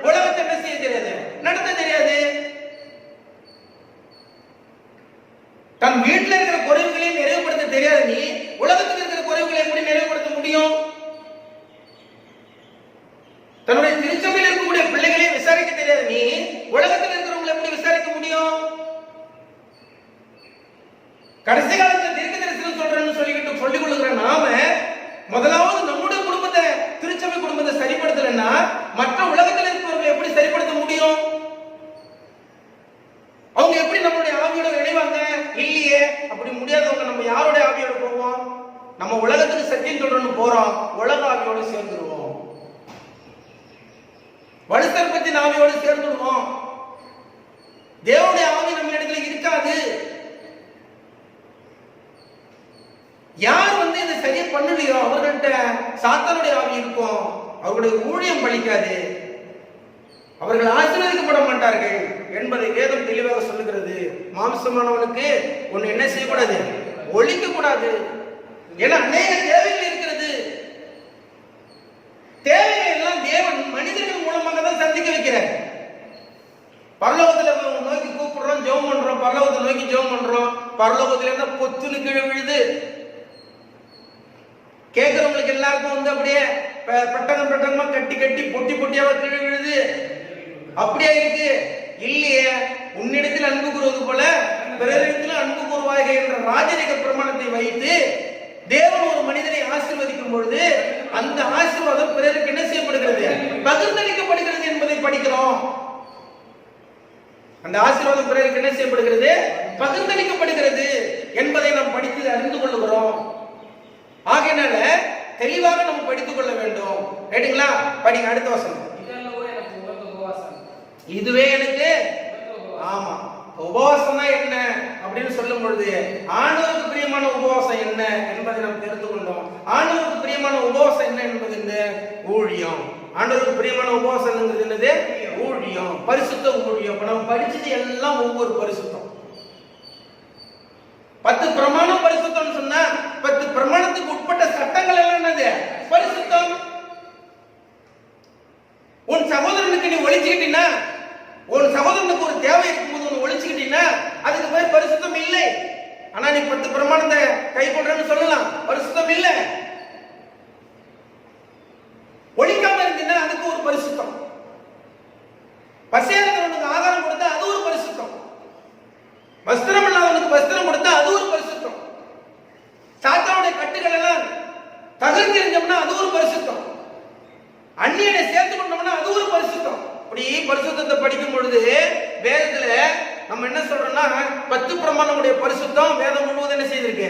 உலகத்தை என்ன செய்ய தெரியாது? நடத்த தெரியாது. தன் வீட்டில் இருக்கிற குறைவுகளையும் நிறைவுபடுத்த தெரியாது நீ உலகத்தில் இருக்கிற குறைவுகளை எப்படி நிறைவுபடுத்த முடியும்? தன்னுடைய திருச்சபையில் இருக்கக்கூடிய பிள்ளைகளையும் விசாரிக்க தெரியாது நீ உலகத்தில் இருக்கிறவங்களை எப்படி விசாரிக்க முடியும்? கடைசி காலத்தில் தீர்க்க தரிசனம் சொல்றேன்னு சொல்லிக்கிட்டு சொல்லிக் கொள்ளுகிற நாம முதலாவது நம்முடைய குடும்பத்தை திருச்சபை குடும்பத்தை சரிப்படுத்தலைன்னா மற்ற உலகத்தில் இருக்கிறவர்களை எப்படி சரிப்படுத்த முடியும்? அவங்க எப்படி நம்மளுடைய ஆவியோட இணைவாங்க? இல்லையே. அப்படி முடியாதவங்க நம்ம யாருடைய ஆவியோட போவோம்? நம்ம உலகத்துக்கு சத்தியம் சொல்றோம்னு போறோம், உலக ஆவியோட சேர்ந்துருவோம். வலுசற்பத்தின் ஆவியோடு சேர்ந்துடுவோம். தேவனுடைய ஆவி நம்ம இடத்துல இருக்காது. யார் வந்து இதை சரியா பண்ணலையோ அவர்கள்ட்ட சாத்தானுடைய ஆவி இருக்கும். அவர்களுடைய ஊழியம் பலிக்காது, அவர்கள் ஆசீர்வதிக்கப்பட மாட்டார்கள் என்பதை வேதம் தெளிவாக சொல்லுகிறது. மாம்சமானவனுக்கு ஒன்னு என்ன செய்யக்கூடாது, ஒழிக்க கூடாது. ஏன்னா அநேக தேவைகள் இருக்கிறது. தேவைகள் எல்லாம் தேவன் மனிதர்கள் மூலமாக தான் சந்திக்க வைக்கிறார். பரலோகத்துல நோக்கி கூப்பிடுறோம், ஜெபம் பண்றோம், பரலோகத்தை நோக்கி ஜெபம் பண்றோம், பரலோகத்துல என்ன பொத்துன்னு கீழே விழுது. கேட்கிறவங்களுக்கு எல்லாருக்கும் வந்து அப்படியே பெட்டகம் பெட்டகமா கட்டி கட்டி பொட்டி பொட்டியாக கீழே விழுது. அப்படியே இருக்கு இல்லையே. உன்னிடத்தில் அன்பு கூறுவது போல பிறரிடத்தில் அன்பு கூறுவாக என்ற ராஜரிக பிரமாணத்தை வைத்து தேவன் ஒரு மனிதனை ஆசீர்வதிக்கும் பொழுது அந்த ஆசீர்வாதம் பிறருக்கு என்ன செய்யப்படுகிறது, பகிர்ந்தளிக்கப்படுகிறது என்பதை படிக்கிறோம். அந்த ஆசீர்வாதம் பிறருக்கு என்ன செய்யப்படுகிறது, பகிர்ந்தளிக்கப்படுகிறது என்பதை நாம் படித்து அறிந்து கொள்ளுகிறோம். ஆகையினால தெளிவாக நம்ம படித்துக் கொள்ள வேண்டும். ரைட்டுங்களா? படிங்க அடுத்த வசனம். இதுவே எனக்கு ஆமா உபவாசம் தான் என்ன அப்படின்னு சொல்லும் பொழுது ஆண்டவருக்கு பிரியமான உபவாசம் என்ன என்பதை நாம் தெரிந்து கொண்டோம். ஆண்டவருக்கு பிரியமான உபவாசம் என்ன என்பது இந்த ஊழியம். ஆண்டவருக்கு பிரியமான உபவாசம் என்னது, ஊழியம், பரிசுத்த ஊழியம். இப்ப நம்ம படிச்சது எல்லாம் ஒவ்வொரு பரிசுத்தம். 10 பிரமாணம் பரிசுத்தம் சொன்னா 10 பிரமாணத்துக்கு உட்பட்ட சட்டங்கள் எல்லாம் என்னது, பரிசுத்தம். உன் சகோதரனுக்கு நீ ஒழிச்சுக்கிட்டீங்கன்னா, உன் சகோதரனுக்கு ஒரு தேவை இருக்கும்போது ஒன்னு ஒழிச்சுக்கிட்டீங்கன்னா அதுக்கு பேர் பரிசுத்தம் இல்லை. ஆனா நீ 10 பிரமாணத்தை கை கொள்றன்னு சொல்லலாம், பரிசுத்தம் இல்லை. ஒழிக்காம இருந்தீங்கன்னா அதுக்கு ஒரு பரிசுத்தம். பசியா இருக்கிறவனுக்கு ஆகாரம் கொடுத்தா அது ஒரு பரிசுத்தம். வஸ்திரம் இல்லாதவனுக்கு வஸ்திரம் கொடுத்தா அது ஒரு பரிசுத்தம். சாத்தானுடைய கட்டுகள் எல்லாம் தகர்த்தெறிஞ்சோம்னா அது ஒரு பரிசுத்தம். அந்நியனை சேர்த்து கொண்டோம்னா அது ஒரு பரிசுத்தம். இப்படி பரிசுத்தத்தை படிக்கும் பொழுது வேதத்துல நம்ம என்ன சொல்றோம்னா 10 பிரமாணமுடைய பரிசுத்தம் வேதம் முழுவதும் என்ன செய்திருக்கு,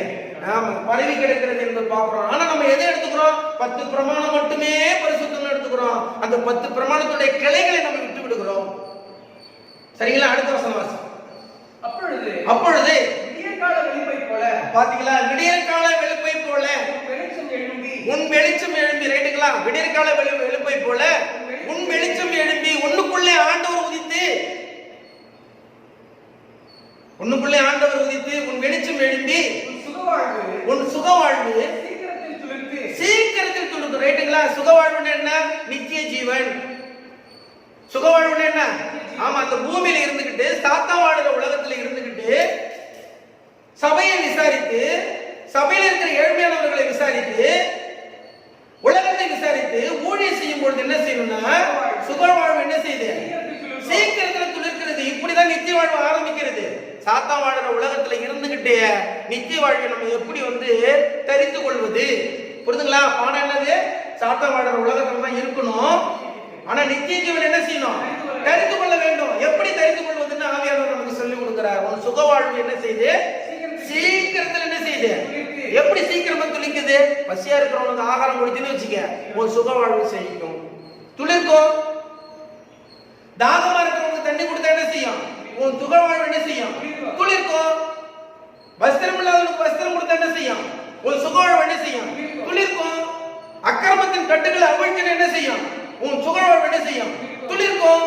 பரவி கிடக்கிறது என்பதை பார்க்கிறோம். ஆனா நம்ம எதை எடுத்துக்கிறோம், 10 பிரமாணம் மட்டுமே பரிசுத்தம் எடுத்துக்கிறோம். அந்த 10 பிரமாணத்துடைய கிளைகளை நம்ம விட்டு விடுகிறோம். சரிங்களா? அடுத்த வசனம் வாசி. அப்பொழுது விடியற்கால வெளிப்பை போல, பாத்தீங்களா, விடியற்கால வெளிப்பை போல உன் வெளிச்சம் எழும்பி. ரைட்டுங்களா? விடியற்கால வெளிப்பை போல உன் வெளிச்சம் எழும்பி. உன்னுக்குள்ளே ஆண்டவர் உதித்து, உன்னுக்குள்ளே ஆண்டவர் உதித்து உன் வெளிச்சம் எழும்பி உன் சுகவாழ்வு சீக்கிரத்தில் துளுக்கும். ரைட்டுங்களா? சுகவாழ்வு என்ன, நித்திய ஜீவன். சுகவாழ்வு என்ன, ஆமா, அந்த பூமியில இருந்துகிட்டு சாத்தா வாழுற உலகத்துல இருந்துகிட்டு சபையை விசாரித்து, சபையில இருக்கிற ஏழ்மையானவர்களை விசாரித்து, உலகத்தை விசாரித்து ஊழியம் செய்யும் பொழுது என்ன செய்யணும்னா சுகவாழ்வு என்ன செய்யுது, சீக்கிரத்துல துளிர்க்கிறது. இப்படிதான் நித்திய வாழ்வு ஆரம்பிக்கிறது. சாத்தா வாழுற உலகத்துல இருந்துகிட்டே நித்திய வாழ்வை நம்ம எப்படி வந்து தெரிந்து கொள்வது? புரிதுங்களா? பாடம் என்னது, சாத்தா வாழுற உலகத்துல தான் இருக்கணும். ஆனா நித்திய ஜீவன் என்ன செய்யணும், தெரிந்து கொள்ள வேண்டும். எப்படி தெரிந்து கொள்வதுன்னு ஆவியானவர் நமக்கு சொல்லி கொடுக்கிறார். உன் சுகவாழ்வு என்ன செய்யுது, சீக்கிரத்துல என்ன செய்யுது. எப்படி சீக்கிரமா துளிக்குது? பசியா இருக்கிறவனுக்கு ஆகாரம் கொடுத்துன்னு வச்சுக்க, உன் சுகவாழ்வு செய்யும், துளிர்க்கும். தாகமா இருக்கிறவனுக்கு தண்ணி கொடுத்தா என்ன செய்யும், உன் சுகவாழ்வு என்ன செய்யும், துளிர்க்கும். வஸ்திரம் இல்லாதவனுக்கு வஸ்திரம் கொடுத்தா என்ன செய்யும், உன் சுகவாழ்வு என்ன செய்யும், துளிர்க்கும். அக்கிரமத்தின் கட்டுகளை அவிழ்த்து என்ன செய்யும், உன் சுகவாழ்வு என்ன செய்யும், துளிர்க்கும்.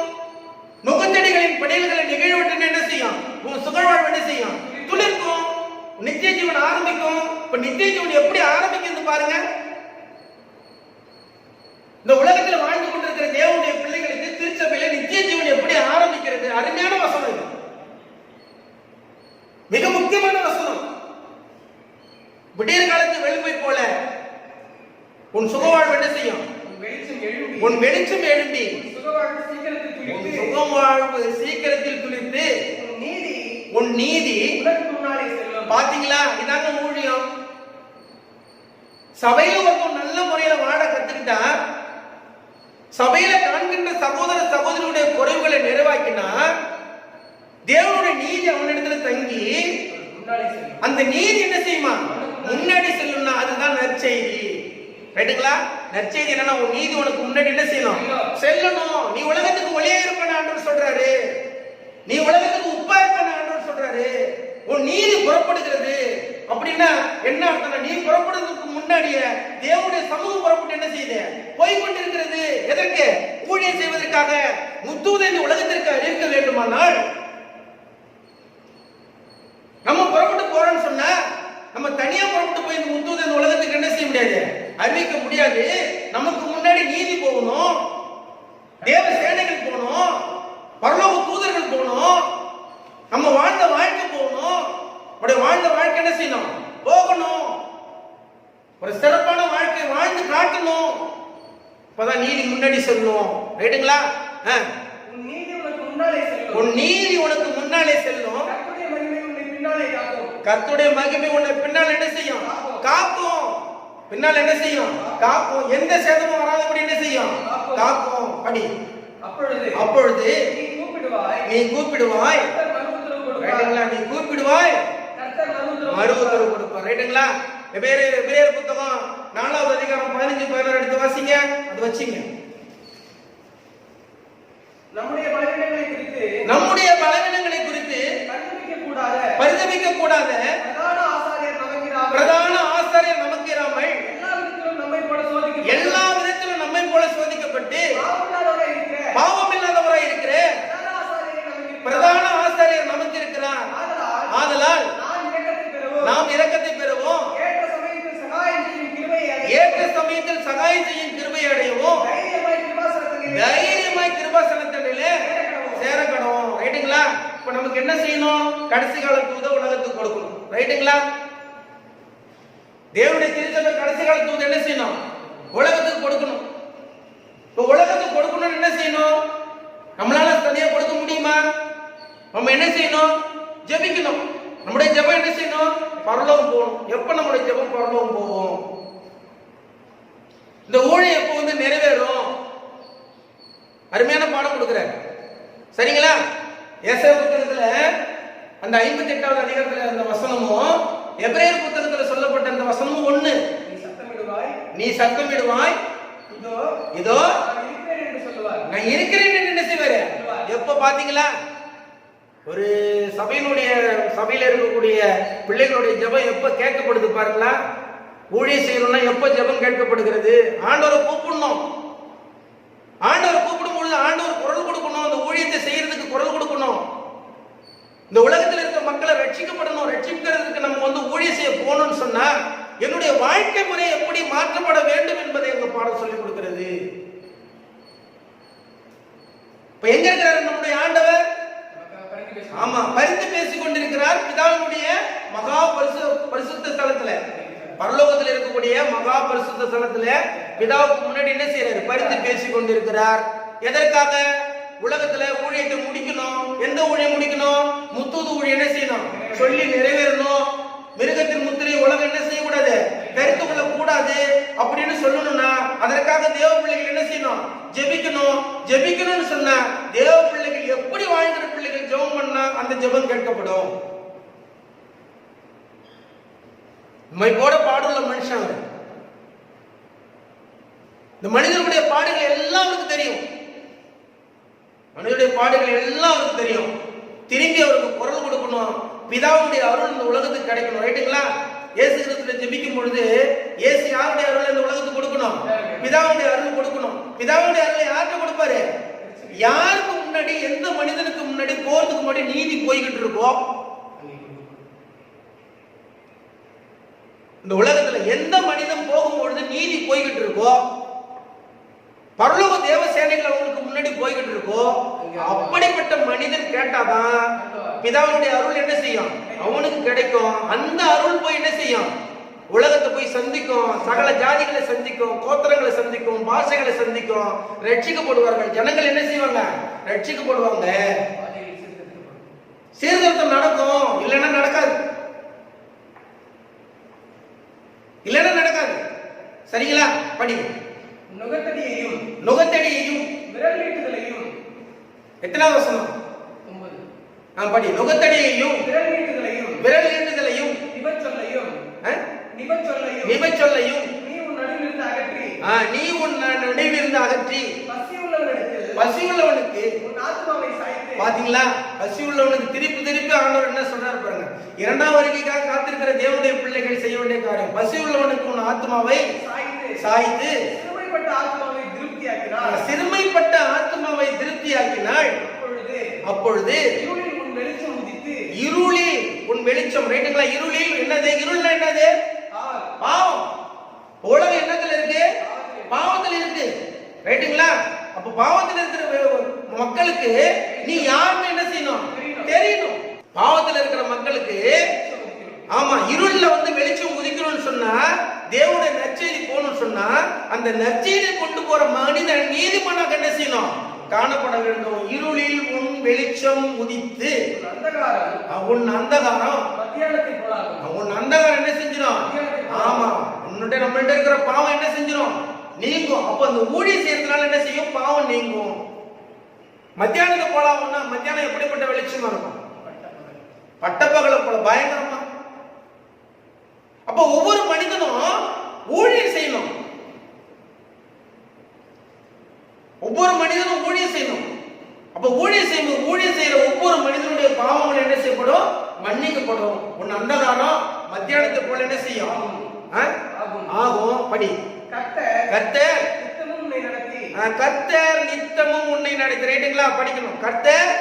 நுகத்தடிகளின் படையல்களை நிகழ்வட்டு என்ன செய்யும், உன் சுகவாழ்வு என்ன செய்யும், துளிர்க்கும். நித்திய ஜீவன் ஆரம்பிக்கும். இப்ப நித்திய ஜீவன் எப்படி ஆரம்பிக்கிறது பாருங்க. இந்த உலகத்தில் வாழ்ந்து கொண்டிருக்கிற தேவனுடைய பிள்ளைகளுக்கு திருச்சபையில நித்திய ஜீவன் எப்படி ஆரம்பிக்கிறது? அருமையான வசனம் இது, மிக முக்கியமான வசனம். விடியற் காலத்து வெளிப்பை போல உன் சுகவாழ்வு என்ன செய்யும், உன் வெளிச்சம் எழும்பி சுகவாழ்வு சீக்கிரத்தில் துளிர்த்து உன் நீதி. பாத்தீங்களா? இதாங்க ஊழியம். சபையில ஒருத்தன் நல்ல முறையில வாழ கத்துக்கிட்டா, சபையில காண்கின்ற சகோதர சகோதரியுடைய குறைவுகளை நிறைவாக்கினா, தேவனுடைய நீதி அவனிடத்துல தங்கி அந்த நீதி என்ன செய்யுமா, முன்னாடி செல்லும்னா அதுதான் நற்செய்தி. ரைட்டுங்களா? நற்செய்தி என்னன்னா உன் நீதி உனக்கு முன்னாடி என்ன செய்யணும், செல்லணும். நீ உலகத்துக்கு ஒளியா இருப்பேன்னு ஆண்டவர் சொல்றாரு. நீ உலகத்துக்கு கம்பேர் பண்ண ஆண்டவர் சொல்றாரு. உன் நீதி புறப்படுகிறது அப்படின்னா என்ன அர்த்தம்? நீ புறப்படுறதுக்கு முன்னாடியே தேவனுடைய சமூகம் புறப்பட்டு என்ன செய்யுது? போய் கொண்டிருக்கிறது. எதற்கு? ஊழியம் செய்வதற்காக. முத்தூதன் இந்த உலகத்திற்கு அறிவிக்க வேண்டுமானால் நம்ம புறப்பட்டு போறோம்னு சொன்னா நம்ம தனியா புறப்பட்டு போய் இந்த முத்தூதன் இந்த உலகத்துக்கு என்ன செய்ய முடியாது? அறிவிக்க முடியாது. நமக்கு முன்னாடி நீதி போகணும், தேவ சேனைகள் போகணும், பரலோக தூதர்கள் போகணும், நம்ம வாழ்ந்த வாழ்க்கை போகணும். நம்முடைய வாழ்ந்த வாழ்க்கை என்ன செய்யணும்? போகணும். ஒரு சிறப்பான வாழ்க்கை வாழ்ந்து காட்டணும். அப்பதான் நீதி முன்னாடி செல்லணும். ரைட்டுங்களா? உன் நீதி உனக்கு முன்னாலே செல்லும். உன் நீதி உனக்கு முன்னாலே செல்லும். கர்த்தருடைய மகிமை உன்னை பின்னாலே காக்கும். கர்த்தருடைய மகிமை உன்னை பின்னால் என்ன செய்யும்? காக்கும். பின்னால் என்ன செய்யும்? காக்கும். எந்த சேதமும் வராதபடி என்ன செய்யும்? காக்கும். படி. அப்பொழுது நீ கூப்பிடுவாய். கர்த்தர் மறு உத்தரவு கொடுப்பார். ரைட்டுங்களா? நீ கூப்பிடுவாய், கர்த்தர் மறு உத்தரவு கொடுப்பார். ரைட்டுங்களா? எபிரேயர் புத்தகம் 4வது அதிகாரம் 15-16 எடுத்து வாசிங்க. அது வச்சிங்க. நம்முடைய பலவீனங்களை குறித்து பரிதபிக்க கூடாத பிரதான ஆசாரியர் நமக்கு இராமல் எல்லா விதத்திலும் நம்மை போல சோதிக்கப்பட்டு பாவமில்லாதவராய் இருக்கிற பிரதான ஆசாரியர் நமக்கு இருக்கிறார். ஆதலால் நாம் இரக்கத்தை பெறுவோம், ஏற்ற சமயத்தில் சகாயம் செய்யும் கிருபையை அடையவும் தைரியமாய் கிருபாசனத்திலே சேரக்கணும். ரைட்டுங்களா? இப்ப நமக்கு என்ன செய்யணும்? கடைசி கால தூத உலகத்துக்கு கொடுக்கணும். ரைட்டுங்களா? தேவனுடைய திருச்சபை கடைசி கால தூத என்ன செய்யணும்? உலகத்துக்கு கொடுக்கணும். இப்ப உலகத்துக்கு கொடுக்கணும்னு என்ன செய்யணும்? நம்மளால தனியா கொடுக்க முடியுமா? நம்ம என்ன செய்யணும்? ஜெபிக்கணும். நம்முடைய ஜெபம் என்ன செய்யணும்? பரலோகம் போகணும். எப்ப நம்முடைய ஜெபம் பரலோகம் போகும்? இந்த ஊழியம் எப்போ வந்து நிறைவேறும்? அருமையான பாடம் கொடுக்கிறார். சரிங்களா? ஏசாயா புத்தகத்துல அந்த 58வது அதிகாரத்துல அந்த வசனமும் எபிரேயர் புத்தகத்துல சொல்லப்பட்ட அந்த வசனமும் ஒண்ணு. நீ சத்தமிடுவாய், இதோ நான் இருக்கிறேன் என்று என்ன செய்வாரு? எப்ப பாத்தீங்களா? ஒரு சபையில இருக்கக்கூடிய பிள்ளைகளுடைய ஜெபம் எப்ப கேட்கப்படுது பாருங்களா? ஊழியம் செய்யணும்னா எப்ப ஜெபம் கேட்கப்படுகிறது? ஆண்டவரை கூப்பிடணும். ஆண்டவர் கூப்பிடும் பொழுது ஆண்டவர் குரல் கொடுக்கணும். அந்த ஊழியத்தை செய்யறதுக்கு குரல் கொடுக்கணும். இந்த உலகத்தில் இருக்க மக்களை ரட்சிக்கப்படணும். ரட்சிக்கிறதுக்கு நம்ம வந்து ஊழியம் செய்ய போகணும்னு சொன்னா என்னுடைய வாழ்க்கை முறை எப்படி மாற்றப்பட வேண்டும் என்பதை எங்க பாடம் சொல்லிக் கொடுக்கிறது. இப்ப எங்க இருக்கிறார் நம்முடைய ஆண்டவர்? ஆமா, பரிந்து பேசிக் கொண்டிருக்கிறார் பிதாவினுடைய மகா பரிசுத்த ஸ்தலத்துல, பரலோகத்தில் இருக்கக்கூடிய மகா பரிசுத்த ஸ்தலத்துல பிதாவுக்கு முன்னாடி என்ன செய்யறாரு? பரிந்து பேசிக் கொண்டிருக்கிறார். எதற்காக? உலகத்துல ஊழியத்தை முடிக்கணும். எந்த ஊழியம் முடிக்கணும்? முத்தூது ஊழியம் என்ன செய்யணும்? சொல்லி நிறைவேறணும். மிருகத்தின் முத்திரை உலகம் என்ன செய்யக்கூடாது? கருத்து கொள்ள கூடாது அப்படின்னு சொல்லணும்னா அதற்காக தேவ பிள்ளைகள் என்ன செய்யணும்? ஜெபிக்கணும். ஜெபிக்கணும்னு சொன்னா தேவ பிள்ளைகள் எப்படி வாழ்கிற பிள்ளைகள் ஜெபம் பண்ணா அந்த ஜெபம் கேட்கப்படும். நம்மை போட பாடுள்ள மனுஷன் அவர். இந்த மனிதனுடைய பாடுகள் எல்லாம் அவருக்கு தெரியும். மனிதனுடைய பாடுகள் எல்லாம் அவருக்கு தெரியும். திரும்பி அவருக்கு குரல் கொடுக்கணும். பிதாவுடைய அருள் இந்த உலகத்துக்கு கிடைக்கணும். ரைட்டுங்களா? இயேசு கிறிஸ்துவை ஜெபிக்கும் பொழுது இயேசு யாருடைய அருள் இந்த உலகத்துக்கு கொடுக்கணும்? பிதாவுடைய அருள் கொடுக்கணும். பிதாவுடைய அருளை யாருக்கு கொடுப்பாரு? யாருக்கு முன்னாடி, எந்த மனிதனுக்கு முன்னாடி போறதுக்கு முன்னாடி நீதி போய்கிட்டு இருக்கோம் இந்த உலகத்துல, எந்த மனிதன் போகும்பொழுது நீதி போய்கிட்டு இருக்கோ, பரலோக தேவ சேனைகள் அவங்களுக்கு முன்னாடி போய்கிட்டு இருக்கோ, அப்படிப்பட்ட மனிதன் கேட்டாதான் பிதாவுடைய அருள் என்ன செய்யும்? அவனுக்கு கிடைக்கும். அந்த அருள் போய் என்ன செய்யும்? உலகத்தை போய் சந்திக்கும். சகல ஜாதிகளை சந்திக்கும், கோத்திரங்களை சந்திக்கும், பாஷைகளை சந்திக்கும். ரட்சிக்கப்படுவார்கள். ஜனங்கள் என்ன செய்வாங்க? ரட்சிக்கப்படுவாங்க. சீர்திருத்தம் நடக்கும். இல்லைன்னா நடக்காது. இல்லைன்னா நடக்காது. சரிங்களா? படி. நுகத்தடியையும் விரல் நீட்டுதலையும். எத்தனாவது வசனம்? 9. படி. நுகத்தடியையும் விரல் நீட்டுதலையும் நிபச்சொல்லையும் நீ உன் நடுவிலிருந்து அகற்றி பசியுள்ளவனுக்கு உன் ஆத்துமாவை சாய்த்து பாத்தீங்களா? பசி உள்ளவனுக்கு திருப்பி திருப்பி ஆண்டவர் என்ன சொல்றாரு பாருங்க. இரண்டாம் வருகைக்காக காத்திருக்கிற தேவனுடைய பிள்ளைகள் செய்ய வேண்டிய காரியம், பசி உள்ளவனுக்கு உன் ஆத்மாவை சாய்த்து சிறுமைப்பட்ட ஆத்மாவை திருப்தியாக்கினாள். சிறுமைப்பட்ட ஆத்மாவை திருப்தியாக்கினாள். அப்பொழுது இருளில் உன் வெளிச்சம் உதித்து, இருளில் உன் வெளிச்சம். ரைட்டுங்களா? இருளில் என்னது? இருள்னா என்னது? பாவம். உலகம் என்னத்துல இருக்கு? பாவத்தில் இருக்கு. ரைட்டுங்களா? அப்ப பாவத்தில் இருக்கிற மக்களுக்கு நீ யாருன்னு என்ன செய்யணும்? தெரியணும். பாவத்தில் இருக்கிற மக்களுக்கு ஆமா இருள்ல வந்து வெளிச்சம் உதிக்கணும்னு சொன்னா, தேவனுடைய நற்செய்தி போகணும்னு சொன்னா, அந்த நற்செய்தி கொண்டு போற மனிதன் நீதிமானாக என்ன செய்யணும்? காணப்பட வேண்டும். இருளில் உன் வெளிச்சம் உதித்து உன் அந்தகாரம் உன் அந்தகாரம் என்ன செஞ்சிடும்? ஆமா, உன்னுடைய நம்மள்ட்ட இருக்கிற பாவம் என்ன செஞ்சிடும்? நீங்கும். அப்ப அந்த ஊழியம் செய்யறதுனால என்ன செய்யும்? பாவம் நீங்கும். மத்தியானத்துக்கு போலாம்னா மத்தியானம் எப்படிப்பட்ட வெளிச்சமா இருக்கும்? பட்டப்பகலை போல பயங்கரமா. அப்ப ஒவ்வொரு மனிதனும் ஊழியம் செய்யணும். ஒவ்வொரு மனிதனும் ஊழியம் செய்யணும். அப்ப ஊழியம் செய்யும் ஊழியம் செய்யற ஒவ்வொரு மனிதனுடைய பாவங்கள் என்ன செய்யப்படும்? மன்னிக்கப்படும். உன் அந்தகாரம் மத்தியானத்தை போல என்ன செய்யும்? ஆகும். படி. கர்த்தர் நித்தமும் உன்னை நடத்தி. ரைட்டுங்களா? படிக்கணும். கர்த்தர்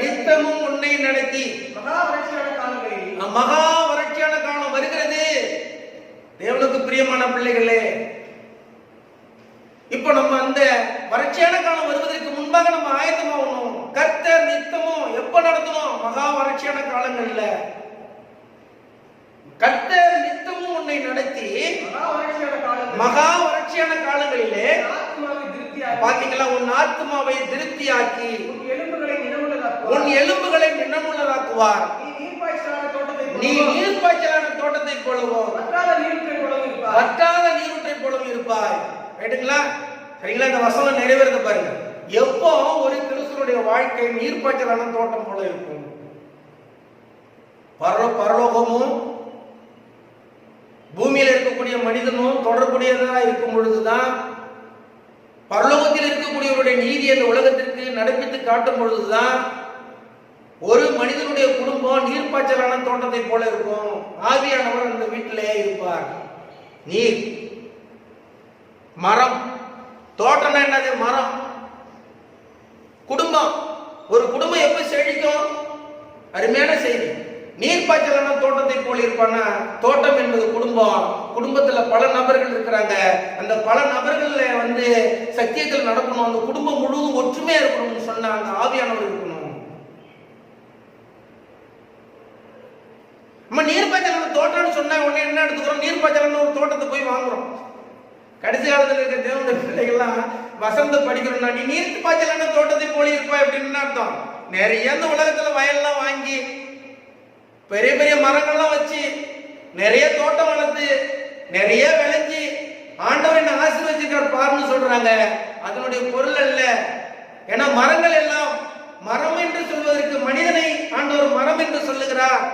நித்தமும் உன்னை நடத்தி. மகா வறட்சியான காலம் வருகிறது. தேவனுக்கு பிரியமான பிள்ளைகளே, இப்ப நம்ம அந்த வறட்சியான காலம் வருவதற்கு முன்பாக நம்ம ஆயத்தமாகணும். கர்த்தர் நித்தமும் எப்ப நடத்தணும்? மகா வறட்சியான காலங்கள்ல. கர்த்தர் நித்தமும் உன்னை நடத்தி மகா வறட்சியான காலங்களிலே பாத்தீங்களா? உன் ஆத்மாவை திருப்தியாக்கி உன் எலும்புகளை நினமுள்ளதாக்குவார். நீ நீர்ப்பாய்ச்சலான தோட்டத்தை போலவும் வற்றாத நீரூற்றை போலவும் இருப்பாய். ரைட்டுங்களா? சரிங்களா? இந்த வசனம் நிறைவேறத பாருங்க. எப்போ ஒரு கிறிஸ்துவனுடைய வாழ்க்கை நீர்ப்பாய்ச்சலான தோட்டம் போல இருக்கும். பரலோகமும் பூமியில் இருக்கக்கூடிய மனிதனும் தொடர்புடையதா இருக்கும் பொழுதுதான், பரலோகத்தில் இருக்கக்கூடியவருடைய நீதி அந்த உலகத்திற்கு நடப்பித்து காட்டும் பொழுதுதான் ஒரு மனிதனுடைய குடும்பம் நீர்ப்பாய்ச்சலான தோட்டத்தை போல இருக்கும். ஆவியானவர் அந்த வீட்டிலே இருப்பார். நீர், மரம், தோட்டம் என்னது? மரம். குடும்பம், ஒரு குடும்பம் எப்ப செழிக்கும்? அருமையான செய்தி. நீர்ப்பாய்ச்சலான தோட்டத்தை போல இருப்பானா? தோட்டம் என்பது குடும்பம். குடும்பத்துல பல நபர்கள் இருக்கிறாங்க. அந்த பல நபர்கள்ல வந்து சத்தியத்தில் நடக்கணும். அந்த குடும்பம் முழுவதும் ஒற்றுமையா இருக்கணும்னு சொன்னா அந்த ஆவியானவர் இருக்கணும். நம்ம நீர்ப்பாய்ச்சலான தோட்டம்னு சொன்னா உடனே என்ன எடுத்துக்கிறோம்? நீர்ப்பாய்ச்சலான ஒரு தோட்டத்தை போய் வாங்குறோம். கடைசி காலத்துல இருக்க தேவனுடைய பிள்ளைகள்லாம் வசந்த படிக்கிறோம்னா, நீ நீர்ப்பாய்ச்சலான தோட்டத்தை போல இருப்பாய் அப்படின்னு அர்த்தம். நிறைய இந்த உலகத்துல வயல்லாம் வாங்கி பெரிய பெரிய மரங்கள்லாம் வச்சு நிறைய தோட்டம் வளர்த்து நிறைய விளைஞ்சி ஆண்டவர் என்ன ஆசீர்வதிச்சிருக்கார் பாருன்னு சொல்றாங்க. அதனுடைய பொருள் அல்ல. ஏன்னா மரங்கள் எல்லாம் மரம் என்று சொல்வதற்கு மனிதனை ஆண்டவர் மரம் என்று சொல்லுகிறார்.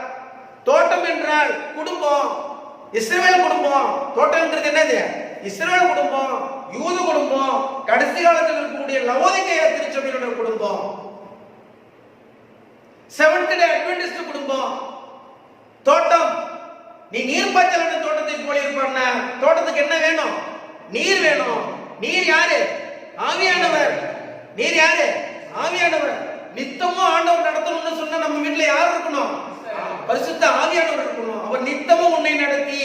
தோட்டம் என்றால் குடும்பம், இஸ்ரவேல் குடும்பம். தோட்டம்ன்றது என்னது? இஸ்ரவேல் குடும்பம், யூத குடும்பம், கடைசி காலத்தில் இருக்கக்கூடிய லவோதிக்கேயா திருச்சபையினுடைய குடும்பம், செவன்த் டே அட்வென்டிஸ்ட் குடும்பம். தோட்டம், நீ நீர்ப்பாய்ச்சலான தோட்டத்தை போல இருப்பான. தோட்டத்துக்கு என்ன வேணும்? நீர் வேணும். நீர் யாரு? ஆவியானவர். நீர் யாரு? ஆவியானவர். நித்தமும் ஆண்டவர் நடத்தணும்னு சொன்னா நம்ம வீட்டுல யார் இருக்கணும்? பரிசுத்த ஆவியானவர் இருக்கணும். அவர் நித்தமும் உன்னை நடத்தி,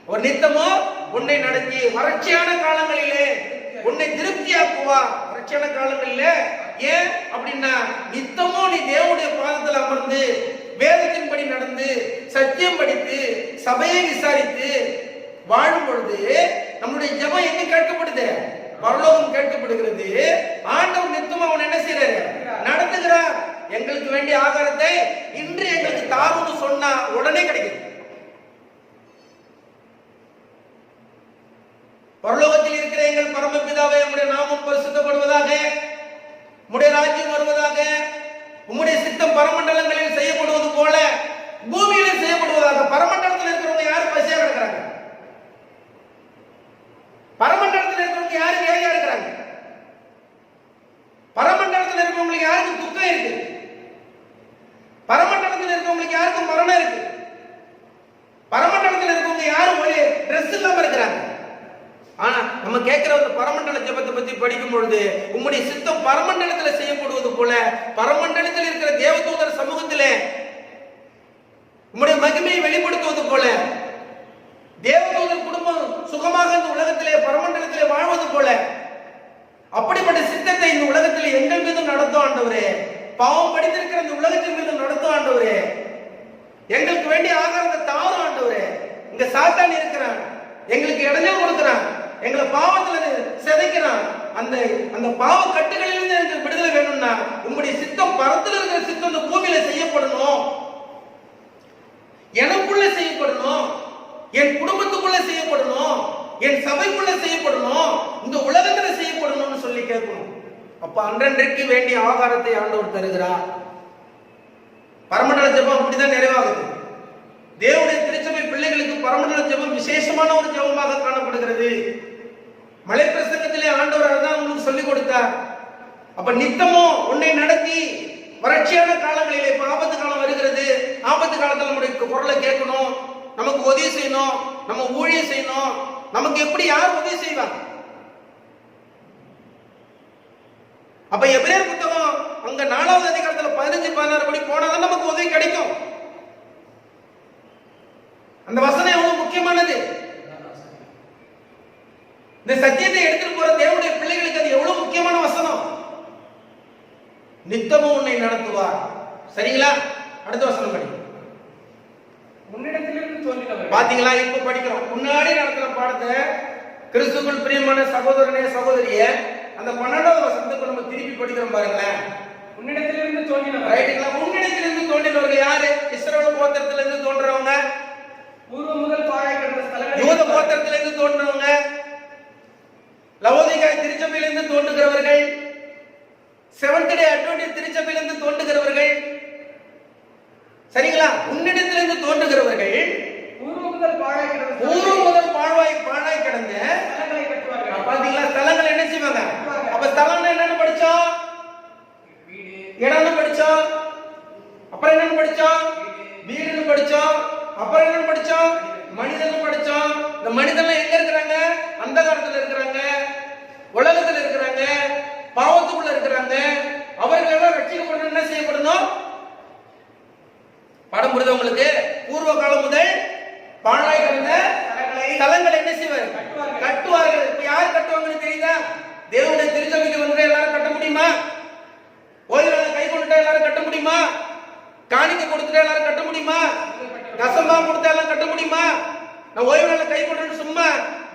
அவர் நித்தமும் உன்னை நடத்தி வறட்சியான காலங்களிலே உன்னை திருப்தியாக்குவார். வறட்சியான காலங்களிலே ஏன் அப்படின்னா, நித்தமும் நீ தேவனுடைய பாதத்தில் அமர்ந்து வேதத்தின்படி நடந்து சத்தியம் படித்து சபையை விசாரித்து வாழும் பொழுது நம்முடைய ஜெபம் எங்க கேட்கப்படுது? பரலோகம் கேட்கப்படுகிறது. ஆண்டவர் நித்தமா அவன் என்ன செய்யறாரு? நடத்துகிறார். எங்களுக்கு வேண்டிய ஆகாரத்தை இன்று எங்களுக்கு தாருன்னு சொன்னா உடனே கிடைக்குது. பரலோகத்தில் இருக்கிற எங்கள் பரமபிதாவே, உம்முடைய நாமம் பரிசுத்தப்படுவதாக, உம்முடைய ராஜ்யம் வருவதாக, உம்முடைய சித்தம் பரமண்டலங்களில் செய்யப்படுவது போல பூமியிலே செய்யப்படுவதாக. பரமண்டலத்தில் இருக்கிறவங்க யாரு பசியா இருக்கிறாங்க? பரமண்டலத்தில் இருக்கிறவங்க யாரு வேலையா இருக்கிறாங்க? பரமண்டலத்தில் இருக்கிறவங்களுக்கு யாருக்கு துக்கம் கேட்கிற அந்த பரமண்டல ஜெபத்தை பத்தி படிக்கும் பொழுது உம்முடைய சித்தம் பரமண்டலத்தில் செய்யப்படுவது போல பரமண்டலத்தில் இருக்கிற தேவதூதர் சமூகத்திலே உம்முடைய மகிமையை வெளிப்படுத்துவது போல தேவதூதர் குடும்பம் சுகமாக இந்த உலகத்திலே பரமண்டலத்திலே வாழ்வது போல அப்படிப்பட்ட சித்தத்தை இந்த உலகத்திலே எங்கள் மீது நடத்தும் ஆண்டவரே. பாவம் படித்திருக்கிற இந்த உலகத்தின் மீது நடத்தும் ஆண்டவரே. எங்களுக்கு வேண்டிய ஆகாரத்தை தாரும் ஆண்டவரே. இங்க சாத்தான் இருக்கிறான், எங்களுக்கு இடைஞ்சல் கொடுக்கிறான், எங்களை பாவத்துல சிதைக்கிறான். அந்த அந்த பாவ கட்டுகளிலிருந்து எனக்கு விடுதலை வேணும்னா உங்களுடைய சித்தம் பரத்துல இருக்கிற சித்தம் இந்த பூமியில செய்யப்படணும், எனக்குள்ள செய்யப்படணும், என் குடும்பத்துக்குள்ள செய்யப்படணும், என் சபைக்குள்ள செய்யப்படணும், இந்த உலகத்துல செய்யப்படணும்னு சொல்லி கேட்கணும். அப்ப அன்றன்றைக்கு வேண்டிய ஆகாரத்தை ஆண்டவர் தருகிறார். பரமண்டல ஜெபம் அப்படிதான் நிறைவாகுது. தேவனுடைய திருச்சபை பிள்ளைகளுக்கு பரமண்டல ஜெபம் விசேஷமான ஒரு ஜெபமாக காணப்படுகிறது. மலை பிரசங்கத்திலே ஆண்டவர் அதான் உங்களுக்கு சொல்லிக் கொடுத்தார். அப்ப நித்தமும் உன்னை நடத்தி வறட்சியான காலங்களிலே இப்ப ஆபத்து காலம் வருகிறது, ஆபத்து காலத்தில் நம்முடைய குரலை கேட்கணும், நமக்கு உதவி செய்யணும், நம்ம ஊழியம் செய்யணும். நமக்கு எப்படி யார் உதவி செய்வாங்க? அப்ப எபிரேயர் புத்தகம் அங்க 4வது அதிகாரத்துல 15-16 படி போனாதான் நமக்கு உதவி கிடைக்கும். அந்த வசனம் எவ்வளவு முக்கியமானது. இந்த சத்தியத்தை எடுத்துட்டு போற தேவனுடைய பிள்ளைகளுக்கு அது எவ்வளவு முக்கியமான வசனம். நித்தமும் உன்னை நடத்துவார். சரிங்களா? அடுத்த வசனம் படி. உன்னிடத்திலிருந்து தோன்றினவர். பாத்தீங்களா? இப்ப படிக்கிறோம். முன்னாடி நடத்தின பாடத்தை கிறிஸ்துவுக்குள் பிரியமான சகோதரனே சகோதரியே அந்த 12வது வசனத்தை நம்ம திருப்பி படிக்கிறோம் பாருங்களேன். உன்னிடத்திலிருந்து தோன்றினவர். ரைட்டுங்களா? உன்னிடத்திலிருந்து தோன்றினவர்கள் யாரு? இஸ்ரவேல் கோத்திரத்திலிருந்து தோன்றவங்க, பூர்வ முதல் பாழாய் கிடந்த ஸ்தலங்கள், யூத கோத்திரத்திலிருந்து தோன்றவங்க, லவோதிகாய் திருச்சபையிலிருந்து தோன்றுகிறவர்கள், செவன்த் டே அட்வென்டிஸ்ட் திருச்சபையிலிருந்து தோன்றுகிறவர்கள். சரிங்களா? உன்னிடத்திலிருந்து தோன்றுகிறவர்கள் பூர்வ முதல் பாழாய் கிடந்த பூர்வ முதல் பாழாய் கிடந்த ஸ்தலங்களை கட்டுவார்கள். பாத்தீங்களா? ஸ்தலங்கள் என்ன செய்வாங்க? அப்ப ஸ்தலம் என்னன்னு படிச்சோம்? இடம்னு படிச்சோம். அப்புறம் என்னன்னு படிச்சோம்? வீடுன்னு படிச்சோம். அப்புறம் என்னன்னு படிச்சோம்? மனிதன் படிச்சோம். இந்த மனிதன் எங்க இருக்கிறாங்க? அந்த காலத்துல இருக்கிறாங்க, உலகத்துல இருக்கிறாங்க, பாவத்துக்குள்ள இருக்கிறாங்க. அவர்கள் எல்லாம் ரட்சிக்கப்படணும். என்ன செய்யப்படணும்? படம் புரியுது உங்களுக்கு? பூர்வ காலம் முதல் பாழாய் கிடந்த ஸ்தலங்களை என்ன செய்வார்? கட்டுவார்கள். இப்ப யார் கட்டுவாங்கன்னு தெரியுதா? தேவனுடைய திருச்சபைக்கு வந்து எல்லாரும் கட்ட முடியுமா? ஓய்வு நாளை கை கொண்டுட்டா எல்லாரும் கட்ட முடியுமா? காணிக்கை கொடுத்துட்டா எல்லாரும் கட்ட முடியுமா? தசமா கொடுத்தா எல்லாம் கட்ட முடியுமா? நான் ஓய்வு நாளை கை கொண்டு சும்மா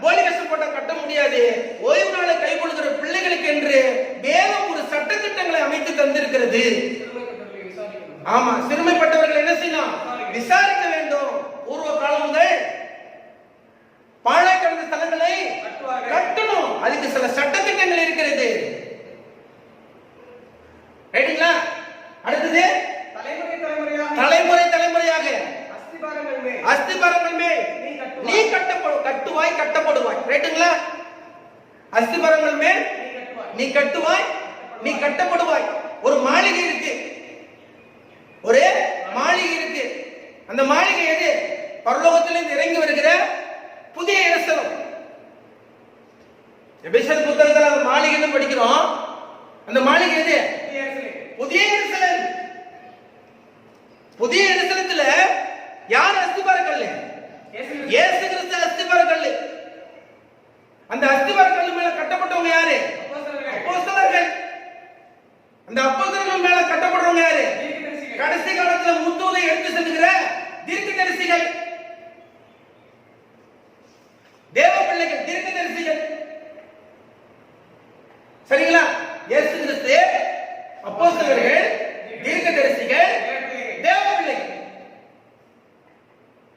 போலி வேஷம் போட்டா கட்ட முடியாது. ஓய்வு நாளை கை கொள்கிற பிள்ளைகளுக்கு என்று வேதம் ஒரு சட்டத்திட்டங்களை அமைத்து தந்திருக்கிறது. ஆமா, சிறுமைப்பட்டவர்கள் என்ன செய்யணும்? விசாரிக்க வேண்டும். பூர்வ காலம் முதல் பாழாய் கிடந்த ஸ்தலங்களை கட்டணும். அதுக்கு சில சட்டத்திட்டங்கள் இருக்கிறது. ரைட்டுங்களா? அடுத்தது தலைமுறை தலைமுறையாக அஸ்திபாரங்கள் மேல் நீ கட்டுவாய் கட்டப்படுவாய். ரைட்டுங்களா? அஸ்திபாரங்கள் மேல் நீ கட்டுவாய், நீ கட்டப்படுவாய். ஒரு மாளிகை இருக்கு, ஒரு மாளிகை இருக்கு. அந்த மாளிகை எது? பரலோகத்திலிருந்து இறங்கி வருகிற புதிய எருசலேம். எபேசியர் புத்தகத்துல அந்த மாளிகைன்னு படிக்கிறோம். அந்த மாளிகை எது? புதிய எருசலேம். புதிய எருசலேத்துல யார் அஸ்திபார கல்லு? இயேசு கிறிஸ்து அஸ்திபார கல்லு. அந்த அஸ்திபார கல்லு மேல கட்டப்பட்டவங்க யாரு? அப்போஸ்தலர்கள். அந்த அப்போஸ்தலர்கள் மேல கட்டப்படுறவங்க யாரு? கடைசி காலத்துல முத்தூதை எடுத்து செல்கிற தீர்க்கதரிசிகள், தேவ பிள்ளைகள், தீர்க்கதரிசிகள். சரிங்களா? இயேசு கிறிஸ்து, அப்போஸ்தலர்கள், தீர்க்கதரிசிகள், தேவ பிள்ளைகள்.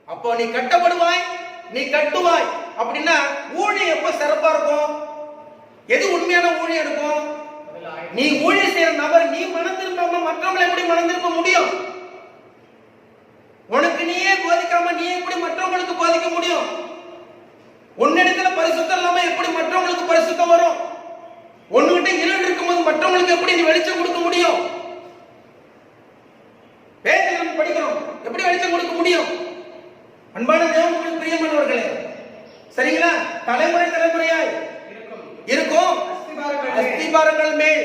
அப்போ நீ கட்டப்படுவாய், நீ கட்டுவாய். அப்படின்னா ஊழியம் எப்ப சிறப்பா இருக்கும்? எது உண்மையான ஊழியம் இருக்கும்? நீ ஊழியம் செய்யற நபர் நீ மனம் திரும்பாம மற்றவங்களை எப்படி மனம் திரும்ப முடியும்? உனக்கு நீயே போதிக்காம நீ எப்படி மற்றவங்களுக்கு போதிக்க முடியும்? உன்னிடத்துல பரிசுத்தம் இல்லாம எப்படி மற்றவங்களுக்கு பரிசுத்தம் வரும்? உன்கிட்ட இருள் இருக்கும்போது மற்றவங்களுக்கு எப்படி நீ வெளிச்சம் கொடுக்க முடியும்? வேதத்தை நம்ம படிக்கிறோம், எப்படி வெளிச்சம் கொடுக்க முடியும்? அன்பான தேவனுக்கு பிரியமானவர்களே, சரிங்களா? தலைமுறை தலைமுறையாய் இருக்கும் அஸ்திபாரங்கள் மேல் அஸ்திபாரங்கள் மேல்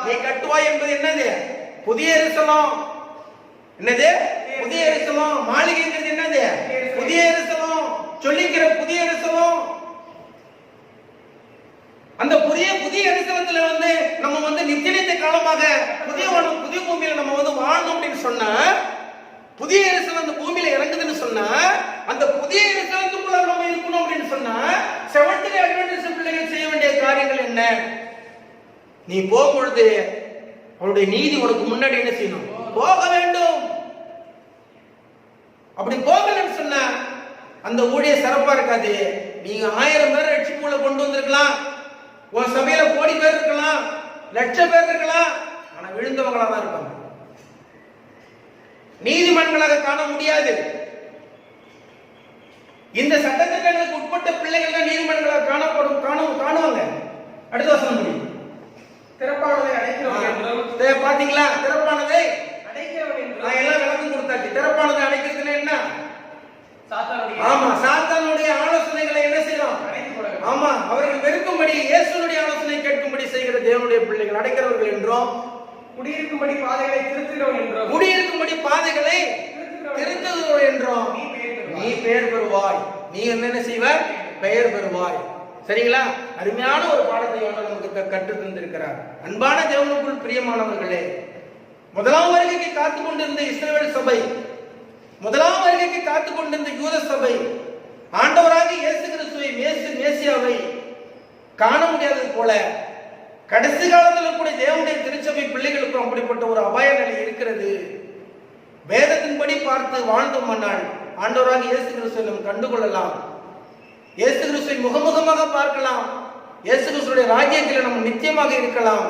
நீ கட்டுவாய் என்பது என்னது? புதிய எருசலேம். என்னது? புதிய எருசலேம். மாளிகைங்கிறது என்னது? புதிய எருசலேம். சொல்லிக்கிற புதிய எருசலேம். அந்த புதிய எருசலேத்துல வந்து நம்ம வந்து நித்திய காலமாக புதிய வானம் புதிய பூமியில நம்ம வந்து வாழணும் அப்படின்னு சொன்னா, புதிய எருசலேம் அந்த பூமியில இறங்குதுன்னு சொன்னா, அந்த புதிய எருசலேத்துக்குள்ள நம்ம இருக்கணும் அப்படின்னு சொன்னா, செவன்த் டே அட்வென்டிஸ்ட் பிள்ளைகள் செய்ய வேண்டிய காரியங்கள் என்ன? நீ போகும்பொழுது அவருடைய நீதி உனக்கு முன்னாடி என்ன செய்யணும்? போக வேண்டும். அப்படி போகலன்னு சொன்னா அந்த ஊழிய சிறப்பா இருக்காது. நீங்க 1000 பேர் ரட்சிப்புக்குள்ள கொண்டு வந்திருக்கலாம், உன் சபையில கோடி பேர் இருக்கலாம், லட்சம் பேர் இருக்கலாம், ஆனா விழுந்தவங்களா தான் இருப்பாங்க. நீதிமன்றங்களாக காண முடியாது. இந்த சட்டத்திட்டங்களுக்கு உட்பட்ட பிள்ளைகள் தான் நீதிமன்றங்களாக காணுவாங்க. அடுத்த வசனம் முடியும். திறப்பானதை அடைக்கிறவன் என்றும் பாத்தீங்களா? திறப்பானதை அடைக்கிறவன் என்றும் நான் எல்லாம் விளக்கம் கொடுத்தாச்சு. திறப்பானதை அடைக்கிறதுல என்ன? சாத்தானுடைய ஆமா, சாத்தானுடைய ஆலோசனைகளை என்ன செய்யலாம்? அடைத்து போட வேண்டும். ஆமா, அவர்கள் வெறுக்கும்படி இயேசுனுடைய ஆலோசனை கேட்கும்படி செய்கிற தேவனுடைய பிள்ளைகள் அடைக்கிறவர்கள் என்றும், குடியிருக்கும்படி பாதைகளை திருத்துகிறவன் என்றும் குடியிருக்கும்படி பாதைகளை திருத்துகிறவர்கள் என்றும் நீ பெயர் பெறுவாய். நீ என்ன செய்வ? பெயர் பெறுவாய். சரிங்களா? அருமையான ஒரு பாடத்தை நமக்கு கற்று தந்திருக்கிறார். அன்பான தேவனுக்குள் பிரியமானவர்களே, முதலாம் வருகைக்கு காத்துக் கொண்டிருந்த இஸ்ரவேல் சபை, முதலாம் வருகைக்கு காத்துக் கொண்டிருந்த யூத சபை, ஆண்டவராக இயேசு கிறிஸ்துவை மேசியாவை காண முடியாதது போல கடைசி காலத்தில் கூட தேவனுடைய திருச்சபை பிள்ளைகளுக்கும் அப்படிப்பட்ட ஒரு அபாய நிலை இருக்கிறது. வேதத்தின்படி பார்த்து வாழ்ந்தோமானால் ஆண்டவராக இயேசு கிறிஸ்துவை நாம் கண்டுகொள்ளலாம். இயேசு கிறிஸ்துவை முகமுகமாக பார்க்கலாம். இயேசு கிறிஸ்துடைய ராஜ்யத்தில் நம்ம நித்தியமாக இருக்கலாம்.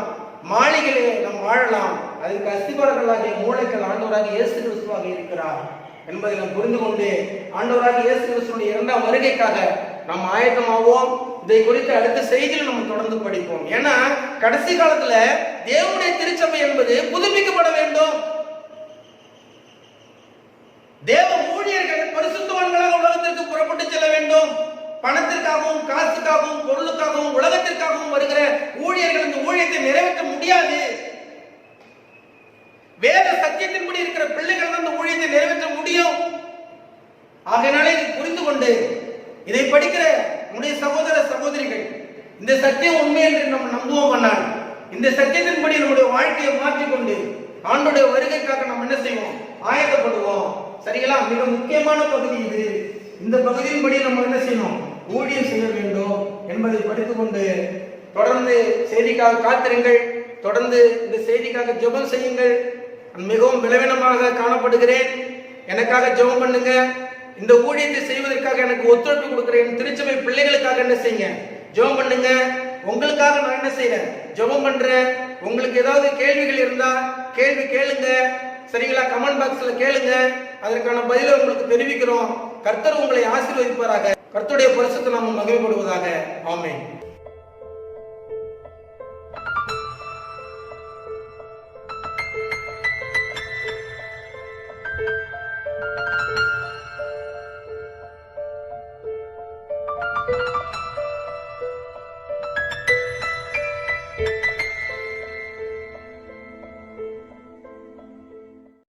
மாளிகையிலே நாம் வாழலாம். அதற்கு அஸ்திபாரங்களாகிய மூளைகள் ஆண்டவராக இயேசு கிறிஸ்துவாக இருக்கிறார் என்பதை நாம் புரிந்து கொண்டு ஆண்டவராக இயேசு கிறிஸ்துடைய 2ஆம் வருகைக்காக நாம் ஆயத்தமாவோம். இதை குறித்து அடுத்த செய்தியில் நம்ம தொடர்ந்து படிப்போம். ஏன்னா கடைசி காலத்துல தேவனுடைய திருச்சபை என்பது புதுப்பிக்கப்பட வேண்டும். தேவ ஊழியர்கள் பரிசுத்தவான்களாக உலகத்திற்கு புறப்பட்டு செல்ல வேண்டும். பணத்திற்காகவும் காசுக்காகவும் பொருளுக்காகவும் உலகத்திற்காகவும் வருகிற ஊழியர்கள் இந்த ஊழியத்தை நிறைவேற்ற முடியாது. வேத சத்தியத்தின்படி இருக்கிற பிள்ளைகள் தான் இந்த ஊழியத்தை நிறைவேற்ற முடியும். ஆகையினாலே இதை புரிந்து கொண்டு இதை படிக்கிற நம்முடைய சகோதர சகோதரிகள் இந்த சத்தியம் உண்மை என்று நம்ம நம்புவோம். ஆனால் இந்த சத்தியத்தின்படி நம்முடைய வாழ்க்கையை மாற்றிக்கொண்டு ஆண்டுடைய வருகைக்காக நம்ம என்ன செய்வோம்? ஆயத்தப்படுவோம். சரிங்களா? மிக முக்கியமான பகுதி இது. இந்த பகுதியின்படி நம்ம என்ன செய்யணும்? ஊழியம் செய்ய வேண்டும் என்பதை படித்துக் கொண்டு தொடர்ந்து செய்திக்காக காத்திருங்கள். தொடர்ந்து இந்த செய்திக்காக ஜெபம் செய்யுங்கள். மிகவும் பலவீனமாக காணப்படுகிறேன், எனக்காக ஜெபம் பண்ணுங்க. இந்த ஊழியத்தை செய்வதற்காக எனக்கு ஒத்துழைப்பு கொடுக்கிறேன். திருச்சபை பிள்ளைகளுக்காக என்ன செய்யுங்க? ஜெபம் பண்ணுங்க. உங்களுக்காக நான் என்ன செய்யறேன்? ஜெபம் பண்றேன். உங்களுக்கு ஏதாவது கேள்விகள் இருந்தா கேள்வி கேளுங்க. சரிங்களா? கமெண்ட் பாக்ஸ்ல கேளுங்க. அதற்கான பதிலை உங்களுக்கு தெரிவிக்கிறோம். கர்த்தர் உங்களை ஆசீர்வதிப்பாராக. கர்த்தருடைய பரிசுத்த நாமம் மகிமைப்படுவதாக. ஆமென்.